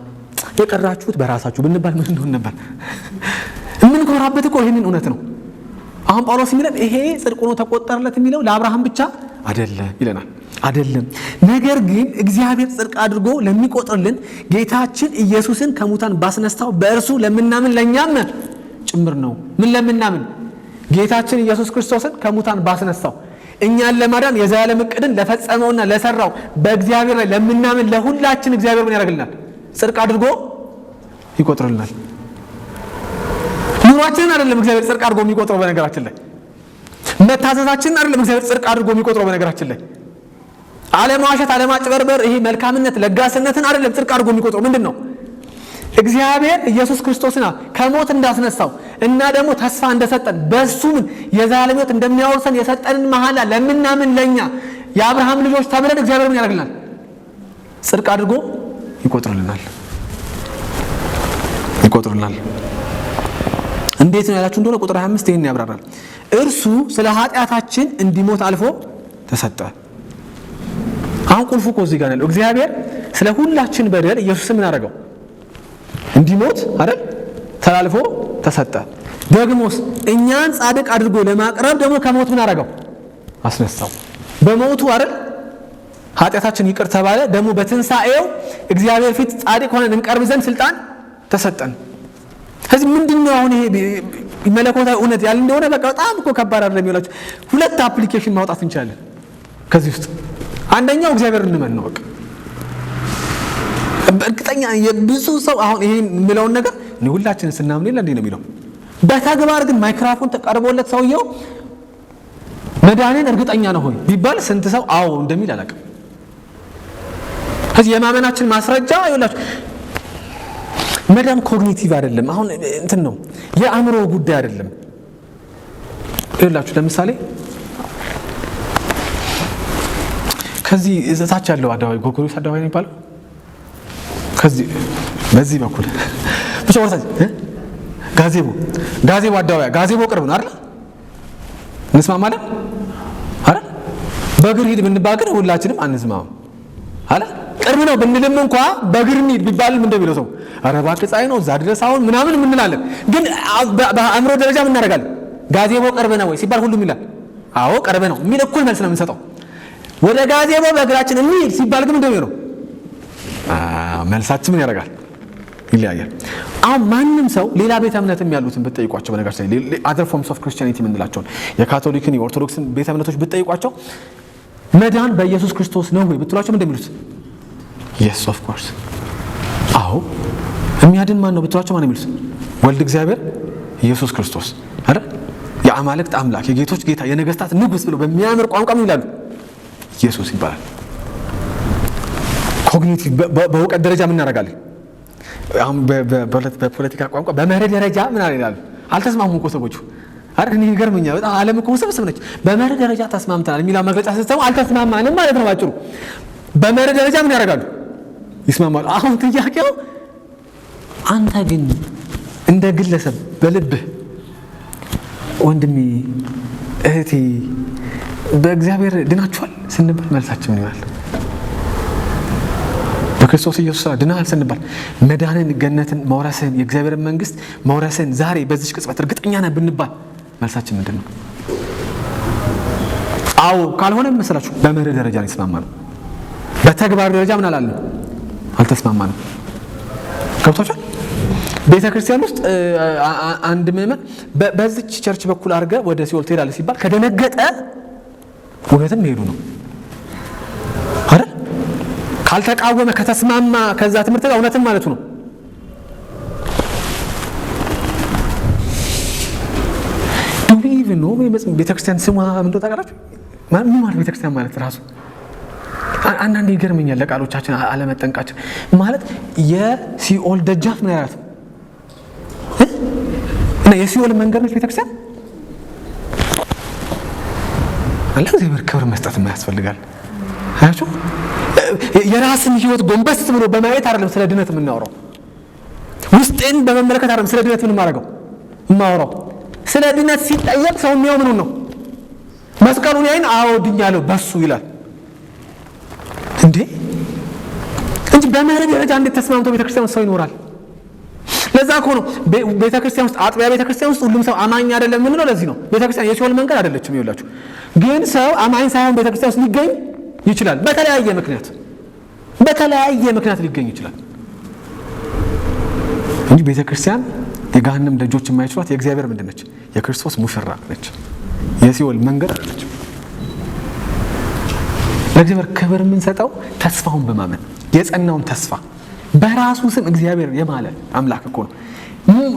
Speaker 2: የቀራችሁት በራሳችሁ ብንባል ምን እንሆን ነበር? የምንኮራበት እኮ ይህንን እውነት ነው። አሁን ጳውሎስ የሚለን ይሄ ጽድቅ ሆኖ ተቆጠረለት የሚለው ለአብርሃም ብቻ አይደለም ይለናል። አይደለም፣ ነገር ግን እግዚአብሔር ጽድቅ አድርጎ ለሚቆጥርልን ጌታችን ኢየሱስን ከሙታን ባስነሳው በእርሱ ለምናምን ለኛም ጭምር ነው። ምን ለምናምን? ጌታችን ኢየሱስ ክርስቶስን ከሙታን ባስነሳው እኛን ለማዳን የዘላለም ዕቅድን ለፈጸመውና ለሰራው በእግዚአብሔር ላይ ለምናምን ለሁላችን እግዚአብሔር ምን ያደርግልናል? ጽድቅ አድርጎ ይቆጥርልናል። ኑሯችንን አይደለም እግዚአብሔር ጽድቅ አድርጎ የሚቆጥረው። በነገራችን ላይ መታዘዛችንን አይደለም እግዚአብሔር ጽድቅ አድርጎ የሚቆጥረው። በነገራችን ላይ አለማዋሸት፣ አለማጭበርበር፣ ይሄ መልካምነት፣ ለጋስነትን አይደለም ጽድቅ አድርጎ የሚቆጥረው። ምንድን ነው? እግዚአብሔር ኢየሱስ ክርስቶስን ከሞት እንዳስነሳው እና ደግሞ ተስፋ እንደሰጠን በሱ ምን የዘላለም ሕይወት እንደሚያወርሰን የሰጠንን መሐላ ለምናምን ለኛ የአብርሃም ልጆች ተብለን እግዚአብሔር ምን ያደርግልናል? ጽድቅ አድርጎ ይቆጥርልናል። እንዴት ነው ያላችሁ እንደሆነ ቁጥር 25 ይሄን ያብራራል። እርሱ ስለ ኃጢአታችን እንዲሞት አልፎ ተሰጠ። አሁን ቁልፉ እኮ እዚህ ጋር ያለው እግዚአብሔር ስለ ሁላችን በደል ኢየሱስን ምን አደረገው? እንዲሞት አይደል? ተላልፎ ተሰጠ። ደግሞስ እኛን ጻድቅ አድርጎ ለማቅረብ ደግሞ ከሞት ምን አደረገው? አስነሳው። በሞቱ አይደል ኃጢአታችን ይቅር ተባለ። ደግሞ በትንሳኤው እግዚአብሔር ፊት ጻድቅ ሆነን እንቀርብ ዘንድ ስልጣን ተሰጠን። ስለዚህ ምንድነው አሁን ይሄ መለኮታዊ እውነት ያለ እንደሆነ በቃ በጣም እኮ ከባድ አይደለም ይላችሁ። ሁለት አፕሊኬሽን ማውጣት እንችላለን ከዚህ ውስጥ። አንደኛው እግዚአብሔር እንመን ነው። በቃ በእርግጠኛ የብዙ ሰው አሁን ይሄን የሚለውን ነገር ሁላችንን ስናምን ይላል እንዴ ነው የሚለው። በተግባር ግን ማይክሮፎን ተቀርቦለት ሰውየው መዳኔን እርግጠኛ ነው ሆይ ቢባል ስንት ሰው አዎ እንደሚል አላውቅም። ስለዚህ የማመናችን ማስረጃ ይላችሁ መዳን ኮግኒቲቭ አይደለም። አሁን እንትን ነው የአእምሮ ጉዳይ አይደለም። ይላችሁ ለምሳሌ ከዚህ እዛች ያለው አደባባይ ጎርጎርዮስ አደባባይ ነው የሚባለው። ከዚህ በዚህ በኩል ብቻ ወርታች ጋዜቦ አደባባይ ጋዜቦ ቅርብ ነው አይደል? እንስማማለን አይደል? በእግር ሂድ ብንባል ግን ሁላችንም አንስማማም አይደል? ቅርብ ነው ብንልም እንኳን በእግር ሂድ ቢባልም እንደሚለው ሰው ኧረ እባክህ ፀሐይ ነው እዛ ድረስ አሁን ምናምን እንላለን። ግን በአእምሮ ደረጃ ምን እናደርጋለን? ጋዜቦ ቅርብ ነው ወይ ሲባል ሁሉም ይላል አዎ ቅርብ ነው የሚል እኩል መልስ ነው የምንሰጠው። ወደ ጋዜቦ በእግራችን እንሂድ ሲባል ግን እንደሚለው መልሳችን ምን ያደርጋል? ይለያያል። አሁን ማንም ሰው ሌላ ቤተ እምነትም ያሉትን ብትጠይቋቸው በነገራችን ላይ other forms of Christianity የምንላቸውን የካቶሊክን የኦርቶዶክስን ቤተ እምነቶች ብትጠይቋቸው መዳን በኢየሱስ ክርስቶስ ነው ወይ ብትሏቸው እንደሚሉት yes of course አዎ የሚያድን ማን ነው ብትሏቸው ማን የሚሉት ወልድ እግዚአብሔር ኢየሱስ ክርስቶስ አይደል? የአማልክት አምላክ የጌቶች ጌታ የነገስታት ንጉስ ብለው በሚያምር ቋንቋ ምን ይላሉ? ኢየሱስ ይባላል። ኮግኒቲቭ በእውቀት ደረጃ ምን እናደርጋለን? አሁን በፖለቲካ ቋንቋ በመርህ ደረጃ ምን አለ ይላሉ። አልተስማሙም እኮ ሰዎቹ። አረ እኔ ይገርመኛል በጣም ዓለም እኮ ውስብስብ ነች። በመርህ ደረጃ ተስማምተናል የሚለው መግለጫ ስትሰሙ አልተስማማንም ማለት ነው ባጭሩ። በመርህ ደረጃ ምን ያደርጋሉ? ይስማማሉ። አሁን ጥያቄው አንተ ግን እንደ ግለሰብ በልብህ ወንድሜ እህቴ በእግዚአብሔር ድናችኋል ስንባል መልሳችን ምን ይላል? በክርስቶስ ኢየሱስ ድናል ስንባል መዳንን፣ ገነትን መውረስን፣ የእግዚአብሔርን መንግስት መውረስን ዛሬ በዚህ ቅጽበት እርግጠኛ ነን ብንባል መልሳችን ምንድን ነው? አዎ ካልሆነ መሰላችሁ በመርህ ደረጃ ነው የተስማማነው። በተግባር ደረጃ ምን አላለም? አልተስማማንም። ገብቷችኋል? ቤተክርስቲያን ውስጥ አንድ ምዕመን በዚች ቸርች በኩል አድርገ ወደ ሲኦል ትሄዳለህ ሲባል ከደነገጠ እውነትም ሄዱ ነው አይደል? ካልተቃወመ ከተስማማ ከዛ ትምህርት ጋር እውነትም ማለቱ ነው። ዱ ዊ ኢቭን ኖ ቤተክርስቲያን ስሟ ምንድነው ታውቃላችሁ? ምን ማለት ቤተክርስቲያን ማለት ራሱ አንዳንዴ ይገርመኛል። ለቃሎቻችን አለመጠንቃችን ማለት የሲኦል ደጃፍ ምን ያላት እና የሲኦል መንገድ ነች ቤተክርስቲያን። ለእግዚአብሔር ክብር መስጠት ያስፈልጋል። አያችሁ የራስን ህይወት ጎንበስ ብሎ በማየት አይደለም ስለ ድነት የምናወራው። ውስጤን በመመለከት አይደለም ስለ ድነት ምን ማረጋው ማወራው። ስለ ድነት ሲጠየቅ ሰው የሚያው ምኑን ነው? መስቀሉን ያይን አዎ ድኛለሁ በሱ ይላል እንዴ እንጂ በመርህ ደረጃ እንዴት ተስማምቶ ቤተክርስቲያን ውስጥ ሰው ይኖራል? ለዛ እኮ ነው ቤተክርስቲያን ውስጥ አጥቢያ ቤተክርስቲያን ውስጥ ሁሉም ሰው አማኝ አይደለም የምንለው ለዚህ ነው። ቤተክርስቲያን የሲኦል መንገድ አይደለችም። ይኸውላችሁ ግን ሰው አማኝ ሳይሆን ቤተክርስቲያን ውስጥ ሊገኝ ይችላል። በተለያየ ምክንያት ሊገኝ ይችላል እንጂ ቤተክርስቲያን የገሃነም ደጆች የማይችሏት የእግዚአብሔር ምንድን ነች? የክርስቶስ ሙሽራ ነች። የሲኦል መንገድ አይደለችም። ለእግዚአብሔር ክብር የምንሰጠው ተስፋውን በማመን የጸናውን ተስፋ በራሱ ስም እግዚአብሔር የማለ አምላክ እኮ ነው።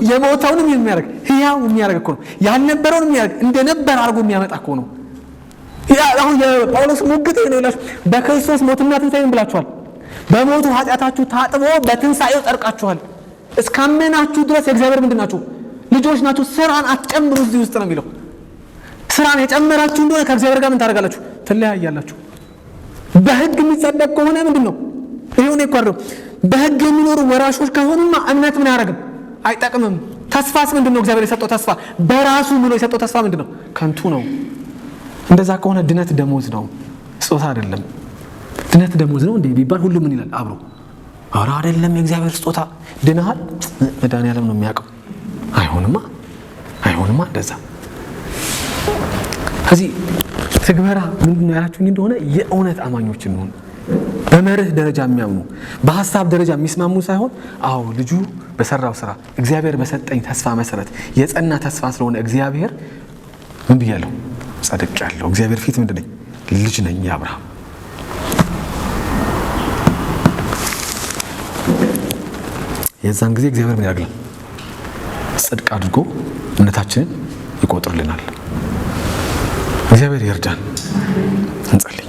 Speaker 2: የሞተውንም የሚያደርግ ሕያው የሚያደርግ እኮ ነው። ያልነበረውን የሚያደርግ እንደነበር አድርጎ የሚያመጣ እኮ ነው። አሁን የጳውሎስ ሙግት ነው ይላል። በክርስቶስ ሞትና ትንሣኤን ብላችኋል። በሞቱ ኃጢአታችሁ ታጥቦ በትንሣኤው ጸድቃችኋል። እስካመናችሁ ድረስ የእግዚአብሔር ምንድን ናችሁ? ልጆች ናችሁ። ስራን አትጨምሩ እዚህ ውስጥ ነው የሚለው። ስራን የጨመራችሁ እንደሆነ ከእግዚአብሔር ጋር ምን ታደርጋላችሁ? ትለያያላችሁ። በህግ የሚጸደቅ ከሆነ ምንድን ነው? ይሁን ይቆርብ በህግ የሚኖሩ ወራሾች ከሆኑማ እምነት ምን ያደርግም? አይጠቅምም። ተስፋስ ምንድነው? እግዚአብሔር የሰጠው ተስፋ በራሱ ምሎ የሰጠው ተስፋ ምንድነው? ከንቱ ነው። እንደዛ ከሆነ ድነት ደሞዝ ነው፣ ስጦታ አይደለም። ድነት ደሞዝ ነው እንዴ ቢባል ሁሉ ምን ይላል አብሮ? ኧረ አይደለም፣ የእግዚአብሔር ስጦታ። ድነሃል፣ መድኃኒዓለም ነው የሚያውቀው። አይሆንማ እንደዛ። ከዚህ ትግበራ ምንድነው ያላችሁኝ እንደሆነ የእውነት አማኞች እንሆን፣ በመርህ ደረጃ የሚያምኑ በሐሳብ ደረጃ የሚስማሙ ሳይሆን አዎ ልጁ በሰራው ስራ እግዚአብሔር በሰጠኝ ተስፋ መሰረት የጸና ተስፋ ስለሆነ እግዚአብሔር ምን ብያለሁ? ጸድቄያለሁ። እግዚአብሔር ፊት ምንድን ነኝ? ልጅ ነኝ የአብርሃም። የዛን ጊዜ እግዚአብሔር ምን ያደርግልናል? ጽድቅ አድርጎ እምነታችንን ይቆጥርልናል። እግዚአብሔር ይርዳን። እንጸልይ።